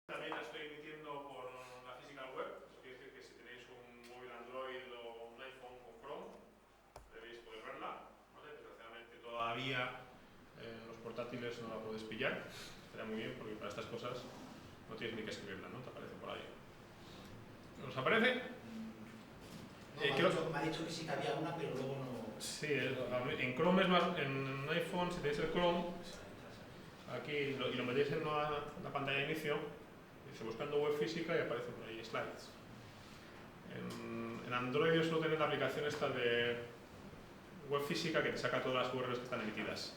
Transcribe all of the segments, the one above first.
También la estoy emitiendo por la Physical Web. Eso quiere decir que si tenéis un móvil Android o un iPhone con Chrome, debéis poder verla, ¿vale? Desgraciadamente todavía en los portátiles no la podéis pillar. Estaría muy bien porque para estas cosas no tienes ni que escribirla, ¿no? Te aparece por ahí. ¿Os aparece? No, me ha dicho que sí que había una, pero luego no... Sí, en Chrome es más, en iPhone, si tenéis el Chrome, aquí y lo metéis en la pantalla de inicio, dice buscando web física y aparece por ahí slides. En Android yo suelo tener la aplicación esta de web física que te saca todas las URLs que están emitidas.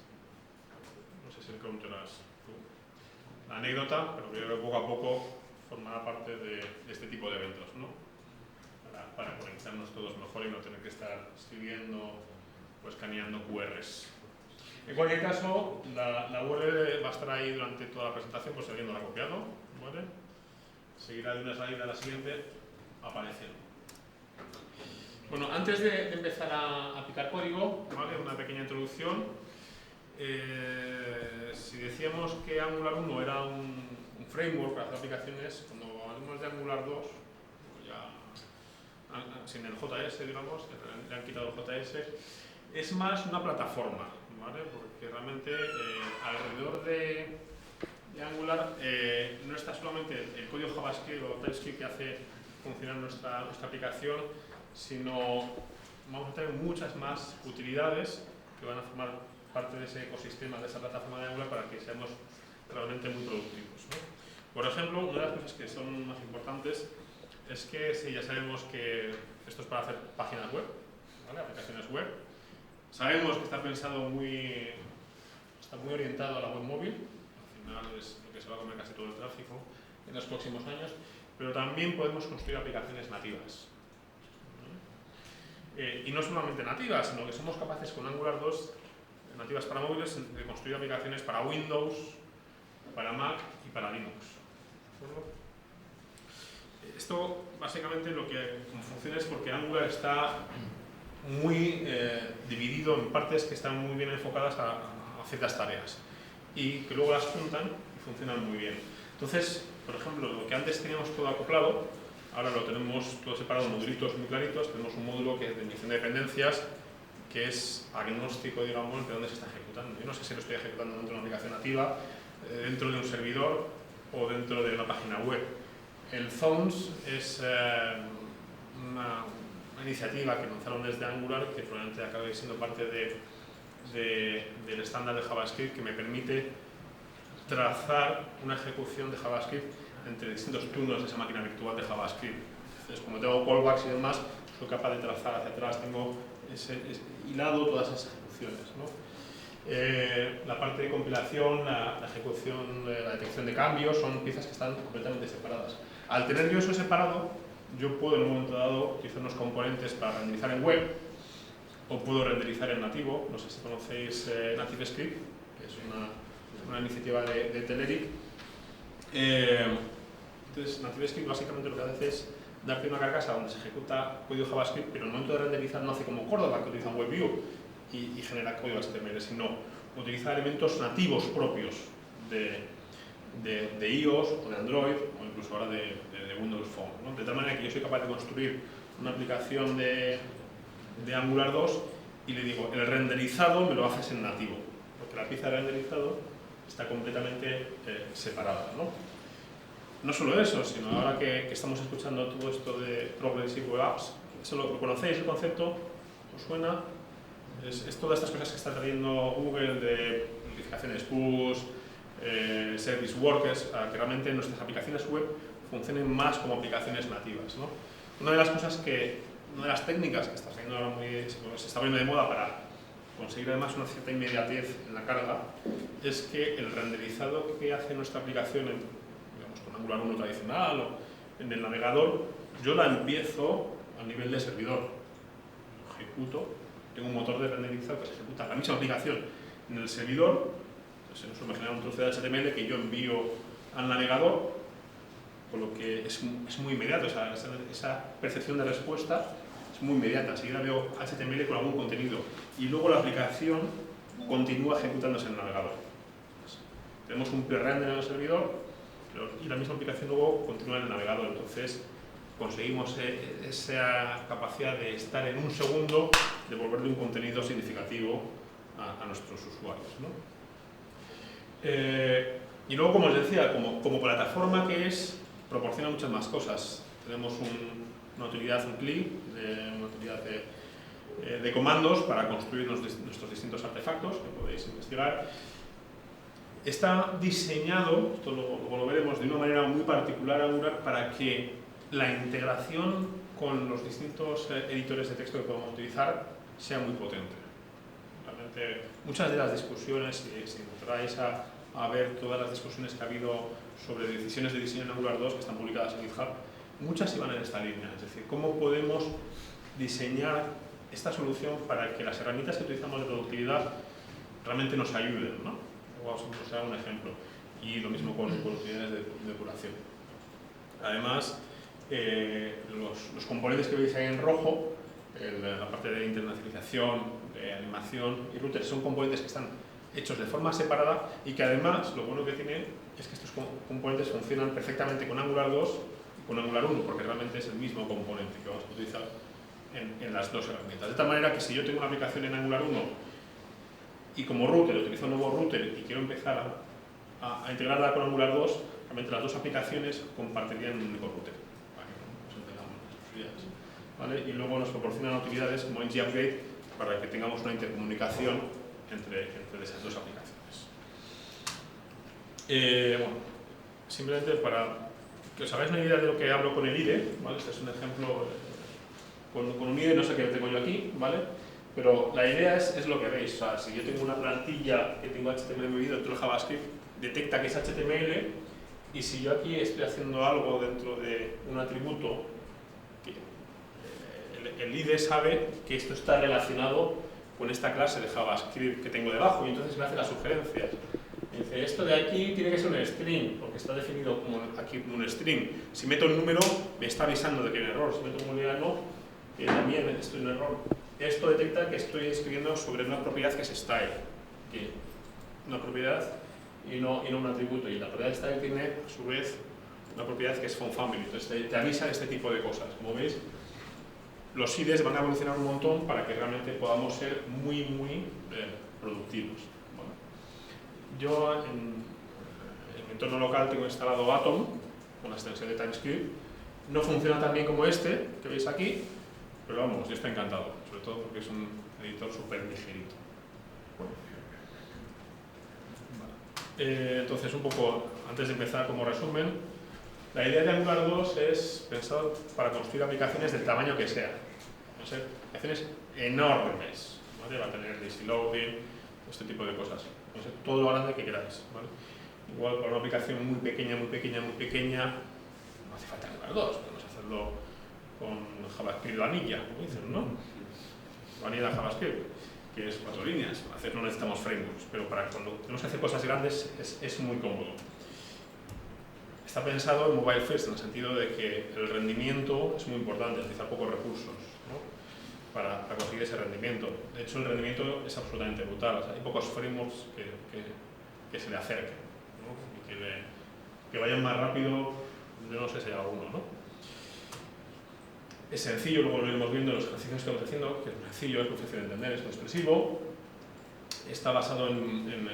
No sé si el Chrome te las... La anécdota, pero creo que poco a poco formará parte de este tipo de eventos, ¿no? Para conectarnos todos mejor y no tener que estar escribiendo o escaneando QRs. En cualquier caso, la URL va a estar ahí durante toda la presentación, pues si alguien no la ha copiado, ¿vale? Seguirá de una salida a la siguiente, aparece. Bueno, antes de empezar a aplicar código, ¿vale? Una pequeña introducción. Si decíamos que Angular 1 era un framework para hacer aplicaciones, cuando hablamos de Angular 2, ya sin el JS, digamos, le han quitado el JS, es más una plataforma, ¿vale? Porque realmente alrededor de Angular no está solamente el código JavaScript o TypeScript que hace funcionar nuestra aplicación, sino vamos a tener muchas más utilidades que van a formar parte de ese ecosistema, de esa plataforma de Angular para que seamos realmente muy productivos, ¿no? Por ejemplo, una de las cosas que son más importantes es que sí, ya sabemos que esto es para hacer páginas web, ¿vale? Aplicaciones web. Sabemos que está pensado está muy orientado a la web móvil, al final es lo que se va a comer casi todo el tráfico en los próximos años, pero también podemos construir aplicaciones nativas. Y no solamente nativas, sino que somos capaces con Angular 2, nativas para móviles, de construir aplicaciones para Windows, para Mac y para Linux. ¿De acuerdo? Esto básicamente lo que funciona es porque Angular está muy dividido en partes que están muy bien enfocadas a ciertas tareas y que luego las juntan y funcionan muy bien. Entonces, por ejemplo, lo que antes teníamos todo acoplado, ahora lo tenemos todo separado en modulitos muy claritos. Tenemos un módulo que es de inyección de dependencias, que es agnóstico, digamos, de dónde se está ejecutando. Yo no sé si lo estoy ejecutando dentro de una aplicación nativa, dentro de un servidor o dentro de una página web. El Zones es una iniciativa que lanzaron desde Angular que probablemente acabe siendo parte del estándar de JavaScript, que me permite trazar una ejecución de JavaScript entre distintos turnos de esa máquina virtual de JavaScript. Entonces, como tengo callbacks y demás, soy capaz de trazar hacia atrás, tengo hilado todas esas ejecuciones, ¿no? La parte de compilación, la ejecución, la detección de cambios son piezas que están completamente separadas. Al tener yo eso separado, yo puedo en un momento dado utilizar unos componentes para renderizar en web o puedo renderizar en nativo. No sé si conocéis NativeScript, que es una iniciativa de Telerik. Entonces, NativeScript básicamente lo que hace es darte una carcasa donde se ejecuta código JavaScript, pero en el momento de renderizar no hace como Córdoba, que utiliza un WebView y genera código HTML, sino utiliza elementos nativos propios de iOS o de Android o incluso ahora de Windows Phone, ¿no? De tal manera que yo soy capaz de construir una aplicación de Angular 2 y le digo, el renderizado me lo haces en nativo, porque la pieza de renderizado está completamente separada, ¿no? No solo eso, sino ahora que estamos escuchando todo esto de Progressive Web Apps, ¿eso lo conocéis el concepto? ¿Os suena? Es todas estas cosas que está trayendo Google de notificaciones push, service workers, para que realmente nuestras aplicaciones web funcionen más como aplicaciones nativas, ¿no? Una de las técnicas que está saliendo ahora se está poniendo de moda para conseguir además una cierta inmediatez en la carga es que el renderizado que hace nuestra aplicación con Angular 1 tradicional o en el navegador, yo la empiezo a nivel de servidor, lo ejecuto, tengo un motor de renderizado que se ejecuta la misma aplicación en el servidor. Pues eso me genera un trozo de HTML que yo envío al navegador, con lo que es muy inmediato, esa percepción de respuesta es muy inmediata. Enseguida veo HTML con algún contenido y luego la aplicación continúa ejecutándose en el navegador. Entonces, tenemos un pre-render en el servidor y la misma aplicación luego continúa en el navegador. Entonces conseguimos esa capacidad de estar en un segundo, devolverle un contenido significativo a nuestros usuarios, ¿no? Y luego, como os decía, como plataforma que es, proporciona muchas más cosas. Tenemos una utilidad, un CLI, una utilidad de comandos para construir nuestros distintos artefactos, que podéis investigar. Está diseñado, esto luego lo veremos, de una manera muy particular Angular para que la integración con los distintos editores de texto que podemos utilizar sea muy potente. Realmente, muchas de las discusiones, si entráis a ver todas las discusiones que ha habido sobre decisiones de diseño en Angular 2 que están publicadas en GitHub, muchas iban en esta línea. Es decir, cómo podemos diseñar esta solución para que las herramientas que utilizamos de productividad realmente nos ayuden, ¿no? Vamos a usar un ejemplo. Y lo mismo con utilidades de depuración. Además, los componentes que veis ahí en rojo, la parte de internacionalización, de animación y router, son componentes que están hechos de forma separada y que además lo bueno que tiene es que estos componentes funcionan perfectamente con Angular 2 y con Angular 1, porque realmente es el mismo componente que vamos a utilizar en las dos herramientas. De tal manera que si yo tengo una aplicación en Angular 1 y como router utilizo un nuevo router y quiero empezar a integrarla con Angular 2, realmente las dos aplicaciones compartirían un único router, para que nos entendamos las posibilidades, ¿vale? Y luego nos proporcionan utilidades como ngUpdate para que tengamos una intercomunicación entre esas dos aplicaciones. Bueno, simplemente para que os hagáis una idea de lo que hablo con el IDE, ¿vale? Este es un ejemplo con un IDE, no sé qué tengo yo aquí, ¿vale? Pero la idea es lo que veis. O sea, si yo tengo una plantilla que tengo HTML embebido dentro de JavaScript, detecta que es HTML, y si yo aquí estoy haciendo algo dentro de un atributo, el IDE sabe que esto está relacionado con esta clase de JavaScript que tengo debajo, y entonces me hace las sugerencias. Me dice, esto de aquí tiene que ser un string, porque está definido como aquí como un string. Si meto un número, me está avisando de que hay un error. Si meto un booleano, también estoy en error. Esto detecta que estoy escribiendo sobre una propiedad que es style, que una propiedad y no un atributo. Y la propiedad style tiene, a su vez, una propiedad que es fontFamily. Entonces te avisa de este tipo de cosas. Como veis, los IDEs van a evolucionar un montón para que realmente podamos ser muy productivos. Bueno, yo en mi entorno local tengo instalado Atom con la extensión de TypeScript. No funciona tan bien como este que veis aquí, pero vamos, yo estoy encantado, sobre todo porque es un editor súper ligerito. Vale. Entonces, un poco antes de empezar como resumen, la idea de Angular 2 es pensar para construir aplicaciones del tamaño que sea. No sé, aplicaciones enormes, ¿vale? Va a tener lazy loading, este tipo de cosas. No sé, todo lo grande que queráis, ¿vale? Igual para una aplicación muy pequeña, no hace falta Angular 2, podemos hacerlo con JavaScript vanilla, como dicen, ¿no? Vanilla JavaScript, que es 4 líneas. No necesitamos frameworks, pero para cuando tenemos que hacer cosas grandes es muy cómodo. Está pensado en mobile first, en el sentido de que el rendimiento es muy importante, utilizar pocos recursos, ¿no? para conseguir ese rendimiento. De hecho, el rendimiento es absolutamente brutal. O sea, hay pocos frameworks que se le acerquen, ¿no? Y que vayan más rápido, yo no sé si hay alguno, ¿no? Es sencillo, luego lo iremos viendo en los ejercicios que vamos haciendo, que es sencillo, es muy fácil de entender, es muy expresivo. Está basado en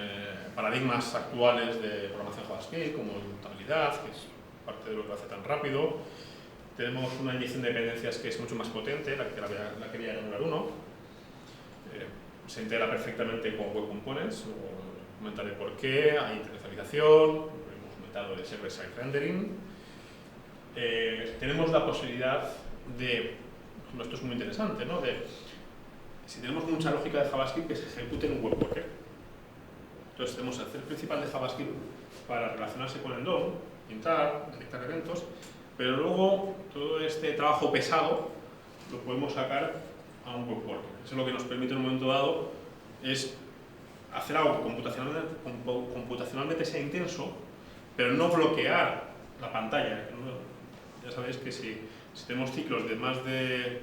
paradigmas actuales de programación JavaScript, como inmutabilidad, que es parte de lo que lo hace tan rápido. Tenemos una inyección de dependencias que es mucho más potente, la que había en Angular 1. Se integra perfectamente con Web Components, luego comentaré por qué. Hay internacionalización, hemos comentado de server-side rendering. Tenemos la posibilidad de, esto es muy interesante, ¿no? Si tenemos mucha lógica de JavaScript que se ejecute en un web worker. Entonces tenemos el thread principal de JavaScript para relacionarse con el DOM, pintar, detectar eventos, pero luego todo este trabajo pesado lo podemos sacar a un web worker. Eso es lo que nos permite en un momento dado es hacer algo que computacionalmente sea intenso, pero no bloquear la pantalla. Ya sabéis que si tenemos ciclos de más de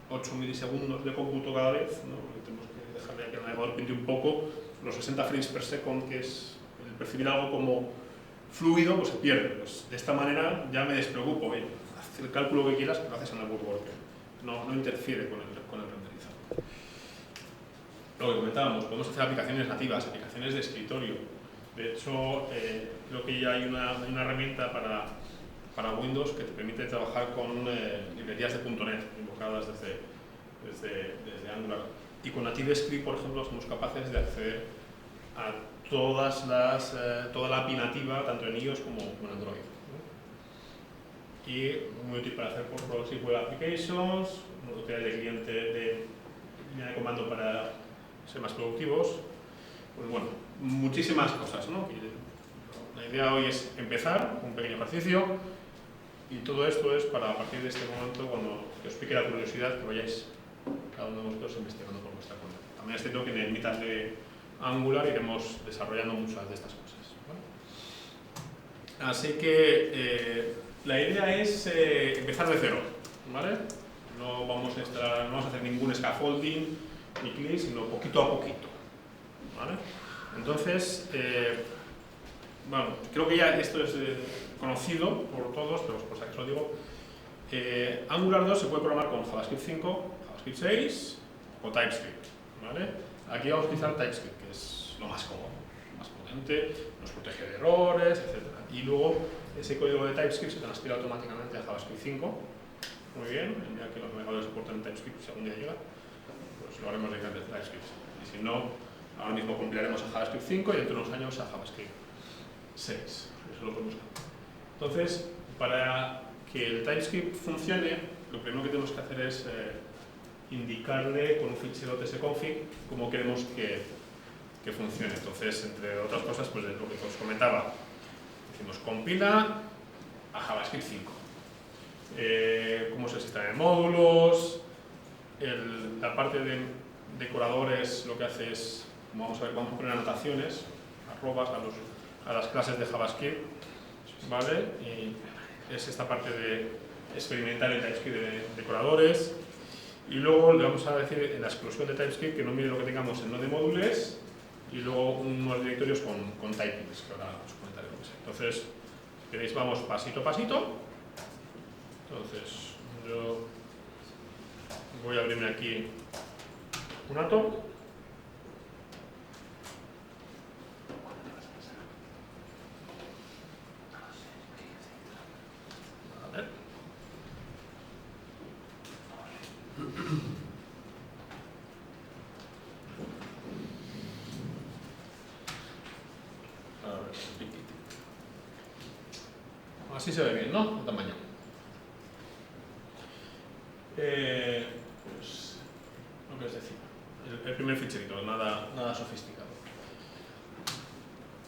8 milisegundos de cómputo cada vez, ¿no? Tenemos que dejarle a que el navegador pinte un poco los 60 frames per second, que es el percibir algo como fluido, pues se pierde. Pues de esta manera ya me despreocupo, oye, haz el cálculo que quieras, que lo haces en el Woodworker. No interfiere con el renderizado. Lo que comentábamos, podemos hacer aplicaciones nativas, aplicaciones de escritorio. De hecho, creo que ya hay una herramienta para Windows que te permite trabajar con librerías de .NET invocadas desde Angular. Y con NativeScript, por ejemplo, somos capaces de acceder a toda la API nativa, tanto en iOS como en Android. Y muy útil para hacer por proxy web applications, utilidad de cliente de línea de comando para ser más productivos. Pues bueno, muchísimas cosas, ¿no? La idea hoy es empezar un pequeño ejercicio y todo esto es para a partir de este momento, cuando os pique la curiosidad, que vayáis cada uno de vosotros investigando por vuestra cuenta. También es cierto que en el Meetup de Angular iremos desarrollando muchas de estas cosas, ¿vale? Así que la idea es empezar de cero, ¿vale? No vamos a hacer ningún scaffolding ni clic, sino poquito a poquito, ¿vale? Entonces, bueno, creo que ya esto es conocido por todos, pero por si acaso lo digo. Angular 2 se puede programar con JavaScript 5, JavaScript 6 o TypeScript, ¿vale? Aquí vamos a utilizar TypeScript, que es lo más cómodo, más potente, nos protege de errores, etc. Y luego ese código de TypeScript se transfiere automáticamente a JavaScript 5. Muy bien, el día que los navegadores soporten TypeScript, si algún día llega, pues lo haremos directamente de TypeScript. Y si no, ahora mismo compilaremos a JavaScript 5 y dentro de unos años a JavaScript 6. Eso lo podemos hacer. Entonces, para que el TypeScript funcione, lo primero que tenemos que hacer es indicarle con un fichero tsconfig cómo queremos que funcione. Entonces, entre otras cosas, pues es lo que os comentaba. Decimos compila a JavaScript 5. Cómo es el sistema de módulos, la parte de decoradores lo que hace es, vamos a poner anotaciones, arrobas a las clases de JavaScript, ¿vale? Y es esta parte de experimentar el TypeScript de decoradores. Y luego le vamos a decir en la exclusión de TypeScript que no mire lo que tengamos en node modules y luego unos directorios con typings, que ahora os comentaré lo que es. Entonces, si queréis, vamos pasito a pasito. Entonces, yo voy a abrirme aquí un ato. Vale. Así se ve bien, ¿no? El tamaño. Pues lo que os decía, el primer ficherito, nada sofisticado.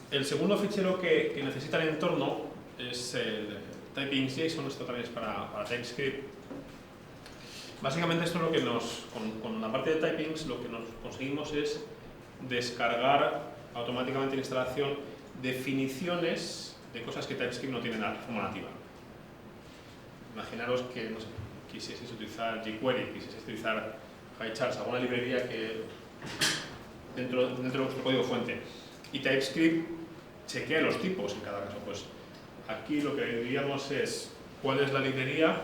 El segundo fichero que necesita el entorno es el typing.json, esto también es para TypeScript. Básicamente esto es lo que con la parte de typings lo que nos conseguimos es descargar automáticamente en instalación definiciones de cosas que TypeScript no tiene de forma nativa. Imaginaros que, no sé, quisieseis utilizar jQuery, quisieseis utilizar HighCharts, alguna librería que dentro de vuestro código fuente. Y TypeScript chequea los tipos en cada caso. Pues aquí lo que diríamos es cuál es la librería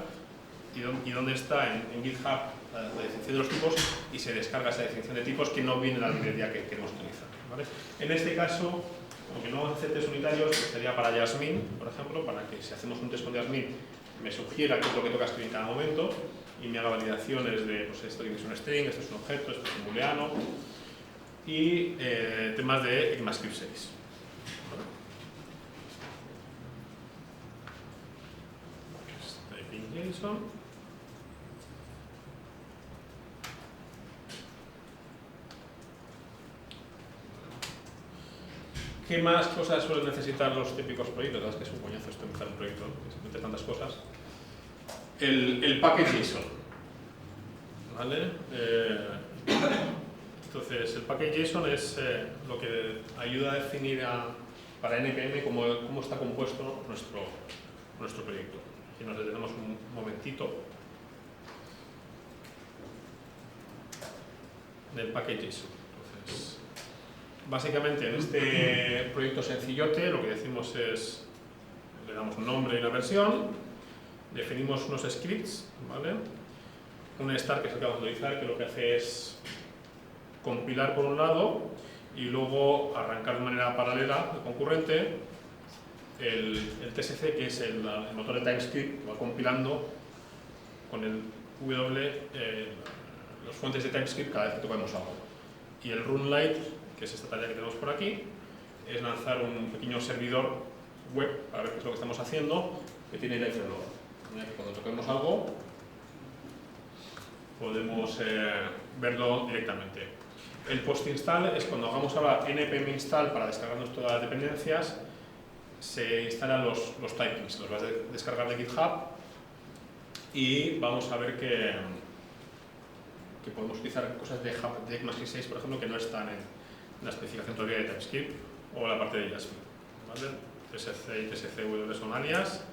y dónde está en GitHub la definición de los tipos y se descarga esa definición de tipos que no viene en la librería que queremos utilizar, ¿vale? En este caso, aunque no vamos a hacer test unitarios, sería para Jasmine, por ejemplo, para que si hacemos un test con Jasmine me sugiera qué es lo que toca escribir en cada momento y me haga validaciones de, pues esto es un string, esto es un objeto, esto es un booleano y temas de ECMAScript 6. ¿Vale? Typing.json. ¿Qué más cosas suelen necesitar los típicos proyectos? La verdad es que es un coñazo esto empezar un proyecto, que se mete tantas cosas. El package JSON, ¿vale? Entonces, el package JSON es lo que ayuda a definir para NPM cómo está compuesto nuestro proyecto. Y nos detenemos un momentito del package JSON. Entonces, básicamente en este proyecto sencillote lo que decimos es le damos un nombre y una versión, definimos unos scripts, ¿vale? Un start, que es el que vamos a utilizar, que lo que hace es compilar por un lado y luego arrancar de manera paralela y concurrente el TSC, que es el motor de TypeScript, que va compilando con el los fuentes de TypeScript cada vez que tocamos algo. Y el runLite, que es esta tarea que tenemos por aquí, es lanzar un pequeño servidor web para ver qué es lo que estamos haciendo, que tiene el ifrlog. Cuando toquemos algo podemos verlo directamente. El post-install es cuando hagamos ahora npm install para descargarnos todas las dependencias, se instalan los typings, los vas a descargar de GitHub y vamos a ver que podemos utilizar cosas de ECMAScript 6, por ejemplo, que no están en la especificación todavía de TypeScript o la parte de JavaScript. ¿Vale? TSC y TSCW son alias.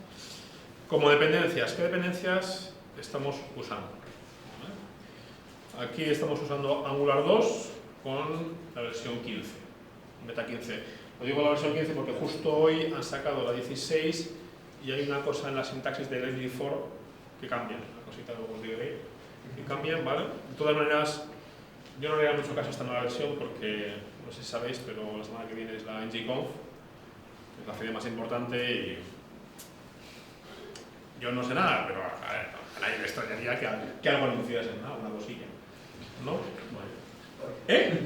Como dependencias, ¿qué dependencias estamos usando? ¿Vale? Aquí estamos usando Angular 2 con la versión 15, beta 15. Lo digo la versión 15 porque justo hoy han sacado la 16 y hay una cosa en la sintaxis de Lately4 que cambia, una cosita luego os diré, que cambian, ¿vale? De todas maneras, yo no le haría mucho caso a esta nueva versión porque, no sé si sabéis, pero la semana que viene es la NGConf, que es la feria más importante y yo no sé nada, pero a nadie le extrañaría que algo anunciasen, ¿no? Una cosilla, ¿no? ¿Eh?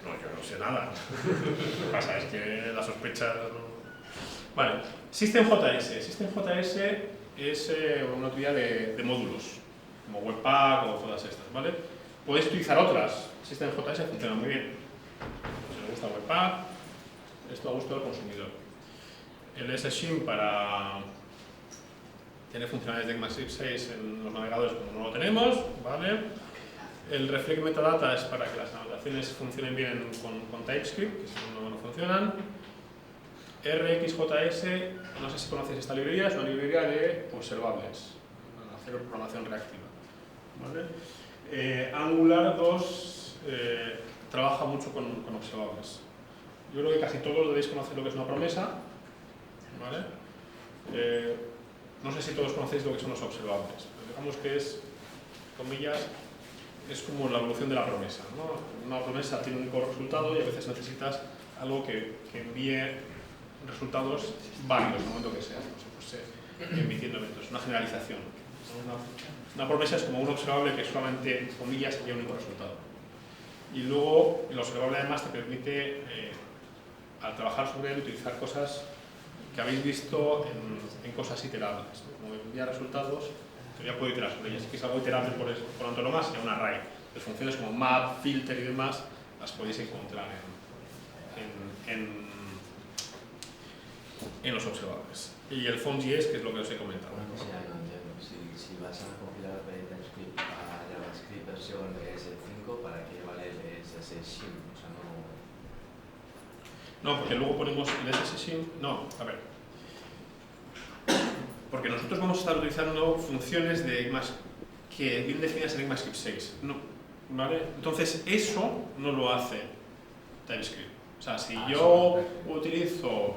No, yo no sé nada. Lo que pasa es que la sospecha... Vale, SystemJS. SystemJS es una utilidad de módulos, como Webpack o todas estas, ¿vale? Podéis utilizar otras. SystemJS funciona muy bien. Si os gusta Webpack, esto a gusto del consumidor. El SSHIM para tener funcionalidades de ECMAScript 6 en los navegadores como no lo tenemos, ¿vale? El reflect metadata es para que las anotaciones funcionen bien con TypeScript, que si no, no funcionan. RxJS, no sé si conocéis esta librería, es una librería de observables, para hacer programación reactiva. ¿Vale? Angular 2 trabaja mucho con observables. Yo creo que casi todos debéis conocer lo que es una promesa. ¿Vale? No sé si todos conocéis lo que son los observables. Digamos que es, comillas, es como la evolución de la promesa, ¿no? Una promesa tiene un único resultado y a veces necesitas algo que envíe resultados válidos en el momento que sea, no sé, pues emitiendo eventos, una generalización. Una promesa es como un observable que solamente, comillas, envía un único resultado. Y luego el observable además te permite, al trabajar sobre él, utilizar cosas que habéis visto en cosas iterables, ¿no? Como enviar resultados. Ya puedo iterar sobre ellas. Si es algo iterable por antonomasia, sería un array. Las funciones como map, filter y demás las podéis encontrar en los observables. Y el FONJS, que es lo que os he comentado. Una cosa ya no entiendo. Si vas a compilar TypeScript a JavaScript versión ES5, ¿para qué vale el SSHIM? O sea, no, porque luego ponemos el SSHIM. No, a ver. Porque nosotros vamos a estar utilizando funciones de que bien definidas en ECMAScript 6. No, ¿vale? Entonces, eso no lo hace TypeScript. O sea, si yo utilizo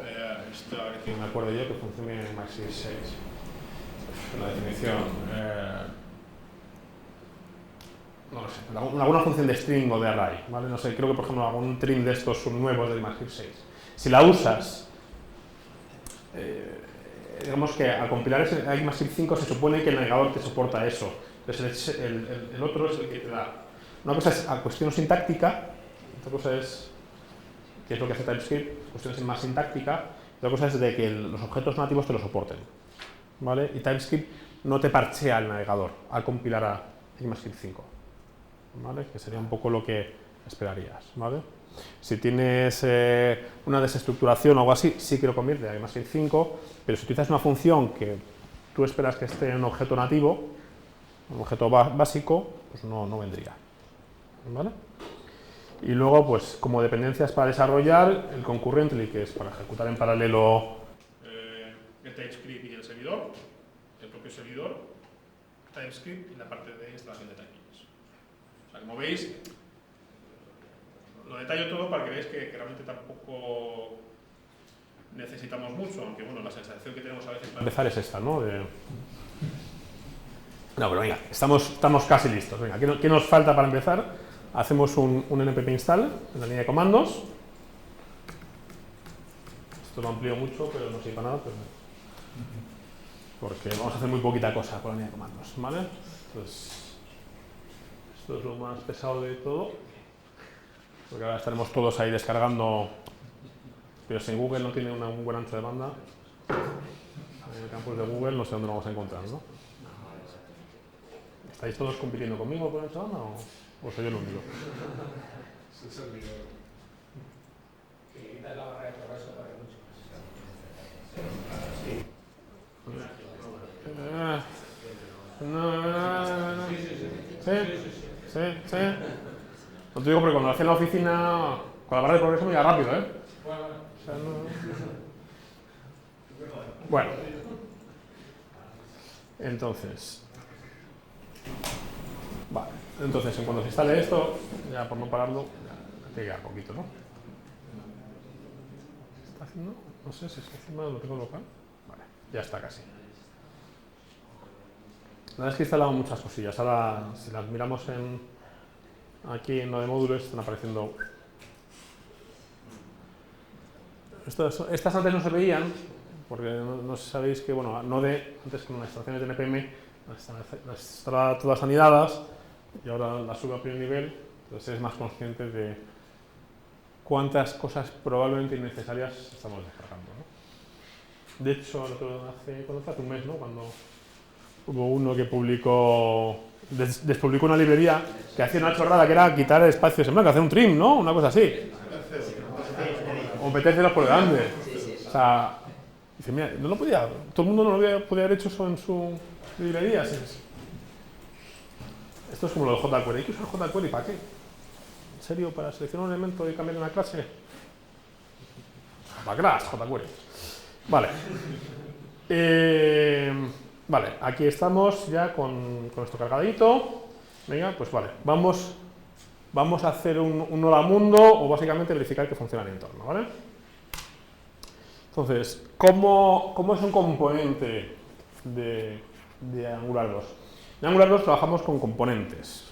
que me acuerdo yo que funcione en ECMAScript 6, la definición, no lo sé, alguna función de string o de array, ¿vale? No sé, creo que por ejemplo algún trim de estos son nuevos de ECMAScript 6. Si la usas, digamos que al compilar ECMAScript 5 se supone que el navegador te soporta eso. Entonces el otro es el que te da. Una cosa es a cuestión sintáctica, otra cosa es qué es lo que hace TypeScript, cuestiones más sintáctica, otra cosa es de que los objetos nativos te lo soporten. ¿Vale? Y TypeScript no te parchea el navegador al compilar a ECMAScript 5. ¿Vale? Que sería un poco lo que esperarías. ¿Vale? Si tienes una desestructuración o algo así, sí que lo convierte a ECMAScript 5, pero si utilizas una función que tú esperas que esté en un objeto nativo, un objeto básico, pues no vendría. ¿Vale? Y luego, pues como dependencias para desarrollar, el concurrently, que es para ejecutar en paralelo el TypeScript y el servidor, el propio servidor, TypeScript y la parte de instalación de typings. O sea, como veis, lo detallo todo para que veáis que realmente tampoco necesitamos mucho, aunque bueno, la sensación que tenemos a veces para empezar es esta, ¿no? No, pero venga, estamos casi listos. Venga, ¿qué nos falta para empezar? Hacemos un npm install en la línea de comandos. Esto lo amplío mucho, pero no sirve para nada, porque vamos a hacer muy poquita cosa con la línea de comandos, ¿vale? Entonces, esto es lo más pesado de todo, porque ahora estaremos todos ahí descargando, pero si Google no tiene un buen ancho de banda, en el campus de Google no sé dónde lo vamos a encontrar, ¿no? ¿Estáis todos compitiendo conmigo por ancho de banda o soy yo el único? La barra de progreso para mucho Sí. No te digo porque cuando lo hacía en la oficina, con la barra de progreso me iba rápido, ¿eh? O sea, Bueno. Entonces. Vale. Entonces, en cuanto se instale esto, ya por no pararlo, ya te queda poquito, ¿no? ¿Qué está haciendo? No sé si es que encima lo tengo local. Vale, ya está casi. La verdad es que he instalado muchas cosillas. Ahora, si las miramos aquí en lo de módulos, están apareciendo. Estas antes no se veían, porque no sabéis que, bueno, antes con las estaciones de NPM las instalaba todas anidadas y ahora las subo a primer nivel, entonces eres más consciente de cuántas cosas probablemente innecesarias estamos descargando, ¿no? De hecho, hace un mes, ¿no? Cuando hubo uno que despublicó una librería que hacía una chorrada que era quitar espacios en blanco, hacer un trim, ¿no? Una cosa así. O metérselos por delante. O sea, dice, mira, todo el mundo no lo podía haber hecho eso en su librería. Esto es como lo de jQuery. ¿Hay que usar jQuery para qué? ¿En serio? ¿Para seleccionar un elemento y cambiar una clase? Para clase, jQuery. Vale. Vale, aquí estamos ya con nuestro cargadito. Venga, pues vale. Vamos a hacer un hola mundo o básicamente verificar que funciona el entorno, ¿vale? Entonces, ¿cómo es un componente de Angular 2? En Angular 2 trabajamos con componentes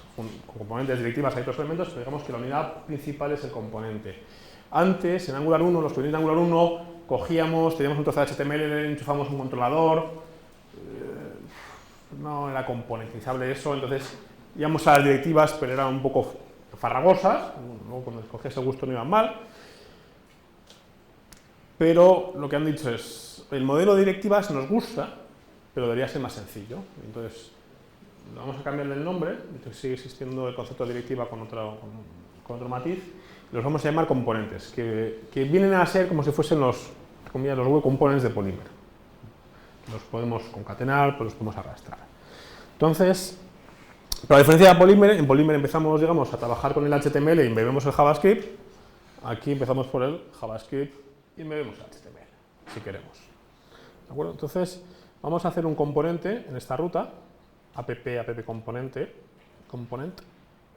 directivas, hay otros elementos, pero digamos que la unidad principal es el componente. Antes, en Angular 1, los primeros de Angular 1, teníamos un trozo de HTML, le enchufamos un controlador, no era componentizable eso, entonces íbamos a las directivas, pero eran un poco farragosas, luego cuando escogías el gusto no iban mal, pero lo que han dicho es, el modelo de directivas nos gusta, pero debería ser más sencillo, entonces vamos a cambiarle el nombre, sigue existiendo el concepto de directiva con otro matiz, y los vamos a llamar componentes, que vienen a ser como si fuesen los web components de Polymer. Los podemos concatenar, pues los podemos arrastrar. Entonces, pero a diferencia de Polymer, en Polymer empezamos, digamos, a trabajar con el HTML y embebemos el JavaScript. Aquí empezamos por el JavaScript y embebemos el HTML, si queremos. ¿De acuerdo? Entonces, vamos a hacer un componente en esta ruta, app component. Voy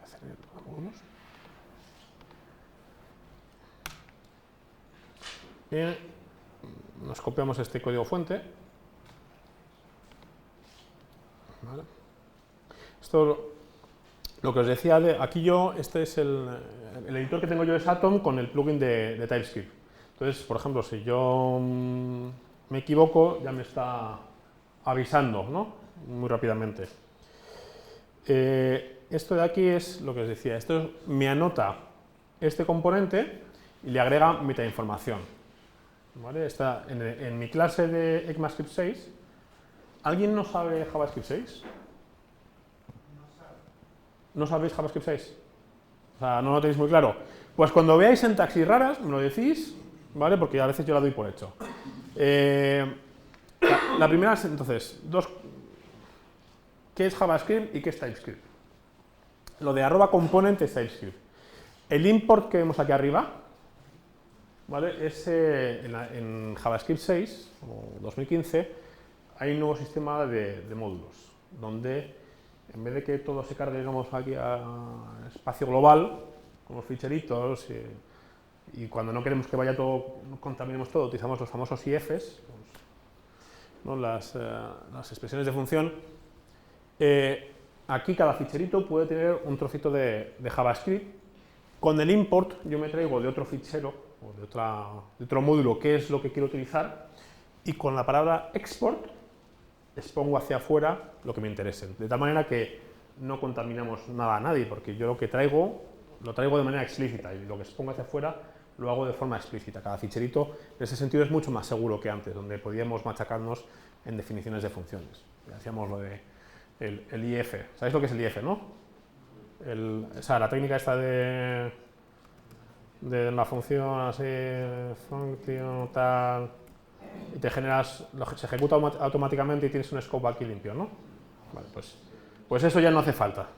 a hacer algunos. Bien, nos copiamos este código fuente. Vale. Esto, lo que os decía, este es el editor que tengo yo es Atom con el plugin de TypeScript. Entonces, por ejemplo, si yo me equivoco, ya me está avisando, ¿no? Muy rápidamente. Esto de aquí es lo que os decía, esto me anota este componente y le agrega metainformación. ¿Vale? Está en mi clase de ECMAScript 6. ¿Alguien no sabe JavaScript 6? ¿No sabéis JavaScript 6? O sea, no lo tenéis muy claro. Pues cuando veáis sintaxis raras, me lo decís, ¿vale? Porque a veces yo la doy por hecho. La primera es, entonces, ¿qué es JavaScript y qué es TypeScript? Lo de @component es TypeScript. El import que vemos aquí arriba, ¿vale? Es en JavaScript 6, o 2015, hay un nuevo sistema de módulos, donde en vez de que todo se cargue, digamos, aquí a espacio global, con los ficheritos, y cuando no queremos que vaya todo, contaminemos todo, utilizamos los famosos IFs, ¿no? las expresiones de función. Aquí cada ficherito puede tener un trocito de JavaScript. Con el import yo me traigo de otro fichero o de otro módulo qué es lo que quiero utilizar, y con la palabra export expongo hacia afuera lo que me interese, de tal manera que no contaminamos nada a nadie, porque yo lo que traigo lo traigo de manera explícita y lo que expongo hacia afuera lo hago de forma explícita. Cada ficherito en ese sentido es mucho más seguro que antes, donde podíamos machacarnos en definiciones de funciones. Hacíamos lo de el IF. ¿Sabéis lo que es el IF, no? O sea, la técnica esta de la función así, function tal, y te generas, se ejecuta automáticamente y tienes un scope aquí limpio, ¿no? Vale, pues eso ya no hace falta.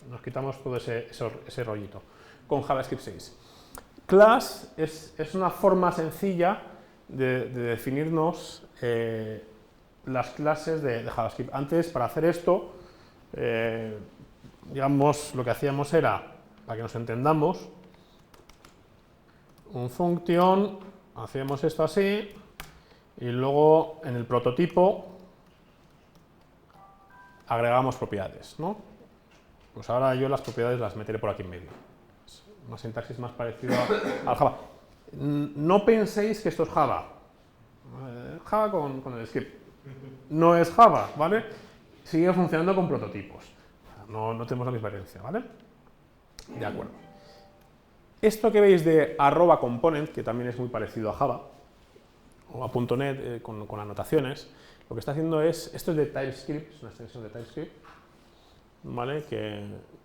Nos quitamos todo ese rollito con JavaScript 6. Class es una forma sencilla de definirnos las clases de JavaScript. Antes, para hacer esto, digamos, lo que hacíamos era, para que nos entendamos, un function, hacíamos esto así, y luego en el prototipo agregamos propiedades, ¿no? Pues ahora yo las propiedades las meteré por aquí en medio. Es una sintaxis más parecida al Java. No penséis que esto es Java. Java con el script. No es Java, ¿vale? Sigue funcionando con prototipos. No tenemos la misma herencia, ¿vale? De acuerdo. Esto que veis de @component, que también es muy parecido a Java, o a .NET con anotaciones, lo que está haciendo es, esto es de TypeScript, es una extensión de TypeScript, ¿vale?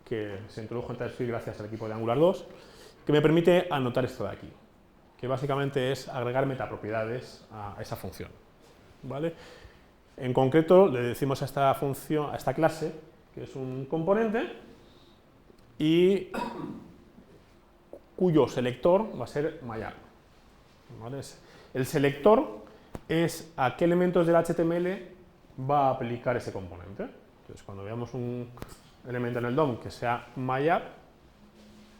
que se introdujo en TypeScript gracias al equipo de Angular 2, que me permite anotar esto de aquí, que básicamente es agregar metapropiedades a esa función, ¿vale? En concreto, le decimos a esta función, a esta clase, que es un componente, y cuyo selector va a ser myArray, ¿vale? El selector es a qué elementos del HTML va a aplicar ese componente. Entonces, cuando veamos un elemento en el DOM que sea myArray,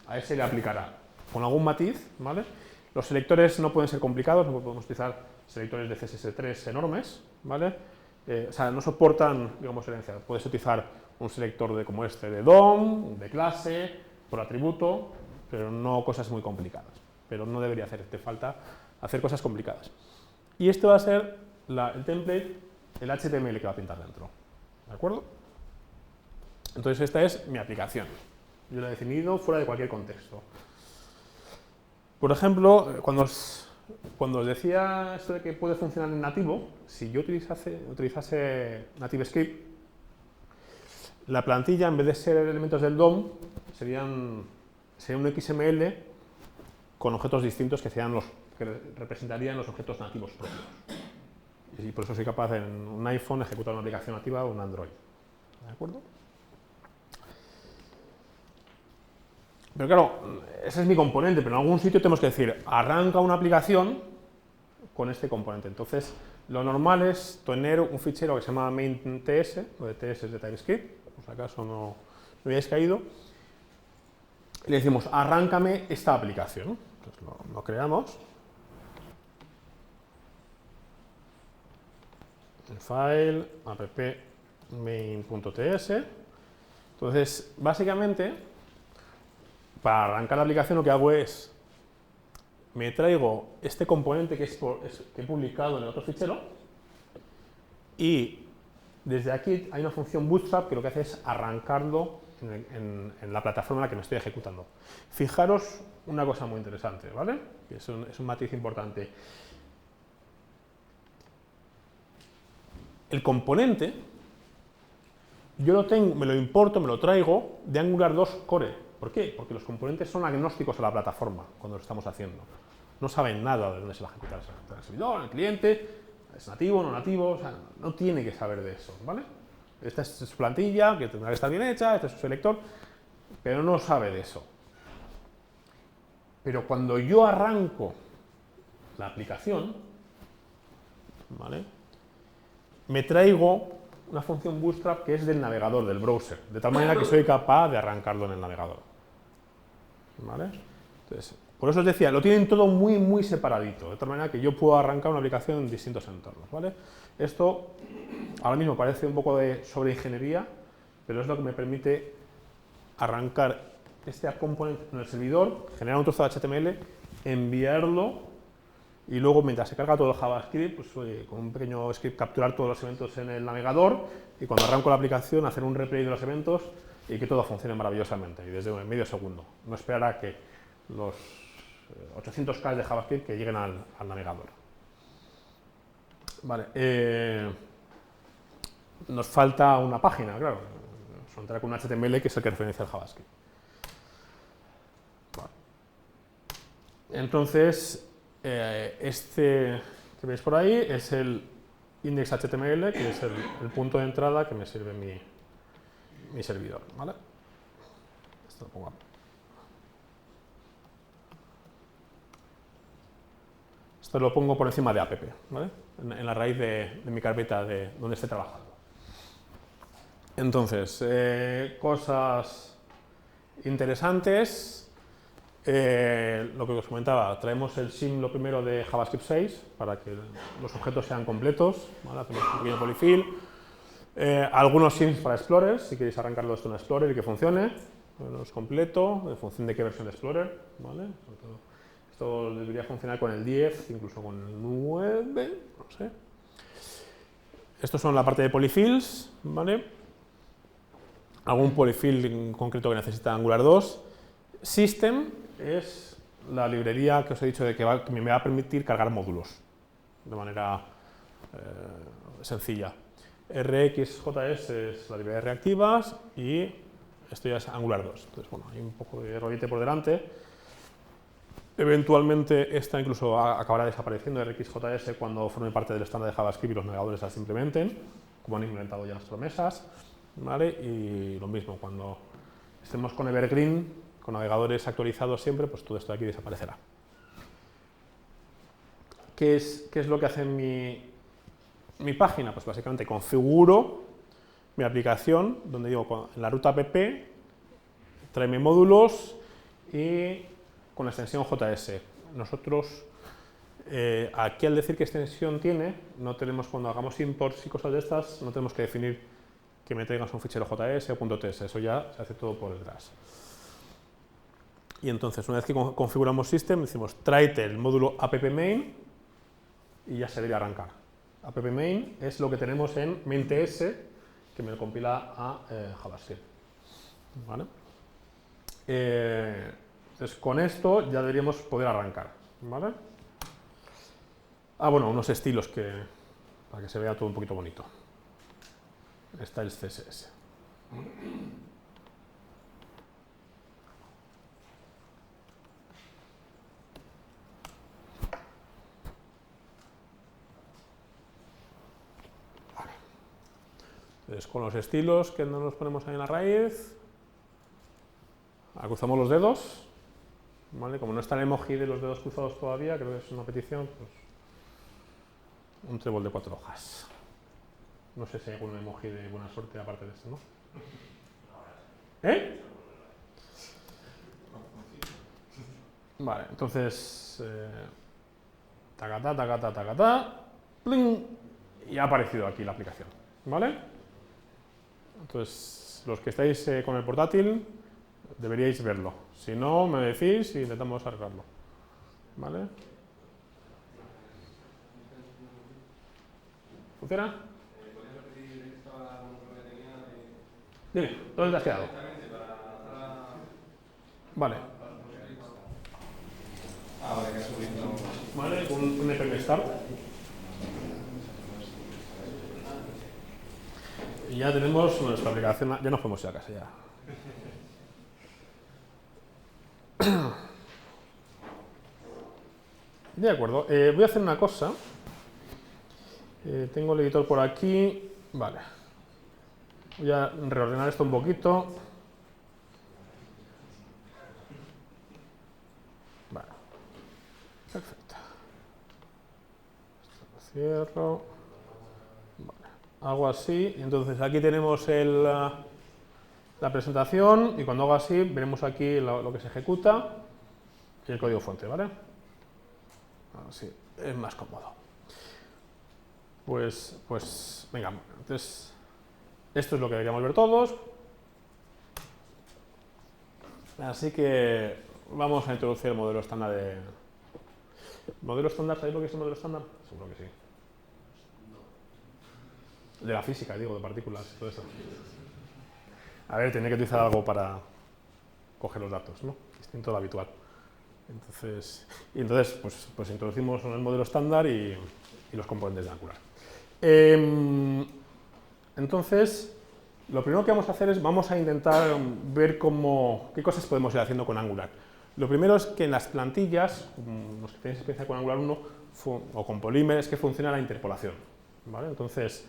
a ese le aplicará con algún matiz, ¿vale? Los selectores no pueden ser complicados, no podemos utilizar selectores de CSS3 enormes, ¿vale? O sea, no soportan, digamos, herencia. Puedes utilizar un selector como este de DOM, de clase, por atributo, pero no cosas muy complicadas. Pero no debería hacerte falta hacer cosas complicadas. Y esto va a ser el template, el HTML que va a pintar dentro. ¿De acuerdo? Entonces esta es mi aplicación. Yo la he definido fuera de cualquier contexto. Por ejemplo, cuando os decía esto de que puede funcionar en nativo, si yo utilizase NativeScript, la plantilla, en vez de ser elementos del DOM, sería un XML con objetos distintos que representarían los objetos nativos propios. Y por eso soy capaz en un iPhone ejecutar una aplicación nativa o un Android. ¿De acuerdo? Pero claro, ese es mi componente, pero en algún sitio tenemos que decir, arranca una aplicación con este componente. Entonces, lo normal es tener un fichero que se llama main.ts, o de TS de TypeScript, por si acaso no habéis caído, y le decimos, arráncame esta aplicación. Entonces lo creamos. El file app main.ts. Entonces, básicamente, para arrancar la aplicación lo que hago es, me traigo este componente que he publicado en el otro fichero y desde aquí hay una función bootstrap que lo que hace es arrancarlo en la plataforma en la que me estoy ejecutando. Fijaros una cosa muy interesante, ¿vale? Que es un matiz importante. El componente, yo me lo importo, me lo traigo de Angular 2 Core. ¿Por qué? Porque los componentes son agnósticos a la plataforma cuando lo estamos haciendo. No saben nada de dónde se va a ejecutar. Se va a ejecutar el servidor, el cliente, es nativo, no nativo, o sea, no tiene que saber de eso, ¿vale? Esta es su plantilla, que tendrá que estar bien hecha, este es su selector, pero no sabe de eso. Pero cuando yo arranco la aplicación, ¿vale? Me traigo una función bootstrap que es del navegador, del browser, de tal manera que soy capaz de arrancarlo en el navegador. ¿Vale? Entonces, Por eso os decía, lo tienen todo muy, muy separadito, de tal manera que yo puedo arrancar una aplicación en distintos entornos, ¿vale? Esto ahora mismo parece un poco de sobreingeniería, pero es lo que me permite arrancar este app component en el servidor, generar un trozo de HTML, enviarlo y luego, mientras se carga todo el JavaScript, pues, con un pequeño script capturar todos los eventos en el navegador y cuando arranco la aplicación hacer un replay de los eventos y que todo funcione maravillosamente y desde medio segundo. No esperar a que los 800K de JavaScript que lleguen al navegador. Vale, nos falta una página, claro. Nos entra con un HTML que es el que referencia al JavaScript. Vale. Entonces, este que veis por ahí es el index.html, que es el punto de entrada que me sirve mi servidor. ¿Vale? Esto lo pongo aquí. Esto lo pongo por encima de app, ¿vale? En la raíz de mi carpeta de donde esté trabajando. Entonces, cosas interesantes. Lo que os comentaba, traemos el sim lo primero de JavaScript 6 para que los objetos sean completos, ¿vale? Hacemos un pequeño polyfill. Algunos sims para Explorer, si queréis arrancarlo esto en Explorer y que funcione. No es completo, en función de qué versión de Explorer, ¿vale? Sobre todo, esto debería funcionar con el 10, incluso con el 9, no sé. Estos son la parte de polyfills, ¿vale? Algún polyfill en concreto que necesita Angular 2. System es la librería que os he dicho de que me va a permitir cargar módulos de manera sencilla. RxJS es la librería de reactivas y esto ya es Angular 2. Entonces, bueno, hay un poco de rollete por delante. Eventualmente esta incluso acabará desapareciendo RxJS cuando forme parte del estándar de JavaScript y los navegadores las implementen, como han implementado ya las promesas, ¿vale? Y lo mismo, cuando estemos con Evergreen, con navegadores actualizados siempre, pues todo esto de aquí desaparecerá. ¿Qué es lo que hace mi página? Pues básicamente configuro mi aplicación, donde digo, en la ruta app, tráeme módulos y con la extensión JS. Nosotros, aquí al decir qué extensión tiene, no tenemos, cuando hagamos imports y cosas de estas, no tenemos que definir que me traigas un fichero JS o .ts, eso ya se hace todo por detrás. Y entonces, una vez que configuramos system, decimos tráete el módulo app-main y ya se debe arrancar. App-main es lo que tenemos en main.ts, que me lo compila a JavaScript. ¿Vale? Entonces, con esto ya deberíamos poder arrancar. ¿Vale? Bueno, unos estilos para que se vea todo un poquito bonito. Está el CSS. Vale. Entonces, con los estilos que no los ponemos ahí en la raíz, cruzamos los dedos. ¿Vale? Como no está el emoji de los dedos cruzados todavía, creo que es una petición, pues un trébol de 4 hojas. No sé si hay algún emoji de buena suerte aparte de este, ¿no? ¿Eh? Vale, entonces tacatá, tacatá, tacatá, pling, y ha aparecido aquí la aplicación, ¿vale? Entonces, los que estáis con el portátil deberíais verlo. Si no, me decís y intentamos arreglarlo, ¿vale? ¿Funciona? Dime, ¿dónde te has quedado? Vale. Vale, con un npm start. Y ya tenemos nuestra aplicación, ya nos podemos ir a casa ya. De acuerdo, voy a hacer una cosa. Tengo el editor por aquí. Vale. Voy a reordenar esto un poquito. Vale. Perfecto. Esto lo cierro. Vale. Hago así. Y entonces aquí tenemos la presentación. Y cuando hago así, veremos aquí lo que se ejecuta. y el código fuente, ¿vale? Así es más cómodo. Pues venga, entonces esto es lo que deberíamos ver todos. Así que vamos a introducir el modelo estándar de... ¿Modelo estándar? ¿Sabéis lo que es el modelo estándar? Seguro que sí. De la física, digo, de partículas y todo eso. A ver, tenía que utilizar algo para coger los datos, ¿no? Distinto a lo habitual. Entonces pues introducimos el modelo estándar y los componentes de Angular. Entonces, lo primero que vamos a hacer es, vamos a intentar ver qué cosas podemos ir haciendo con Angular. Lo primero es que en las plantillas, los que tenéis experiencia con Angular 1 o con Polymer, es que funciona la interpolación, ¿vale? Entonces,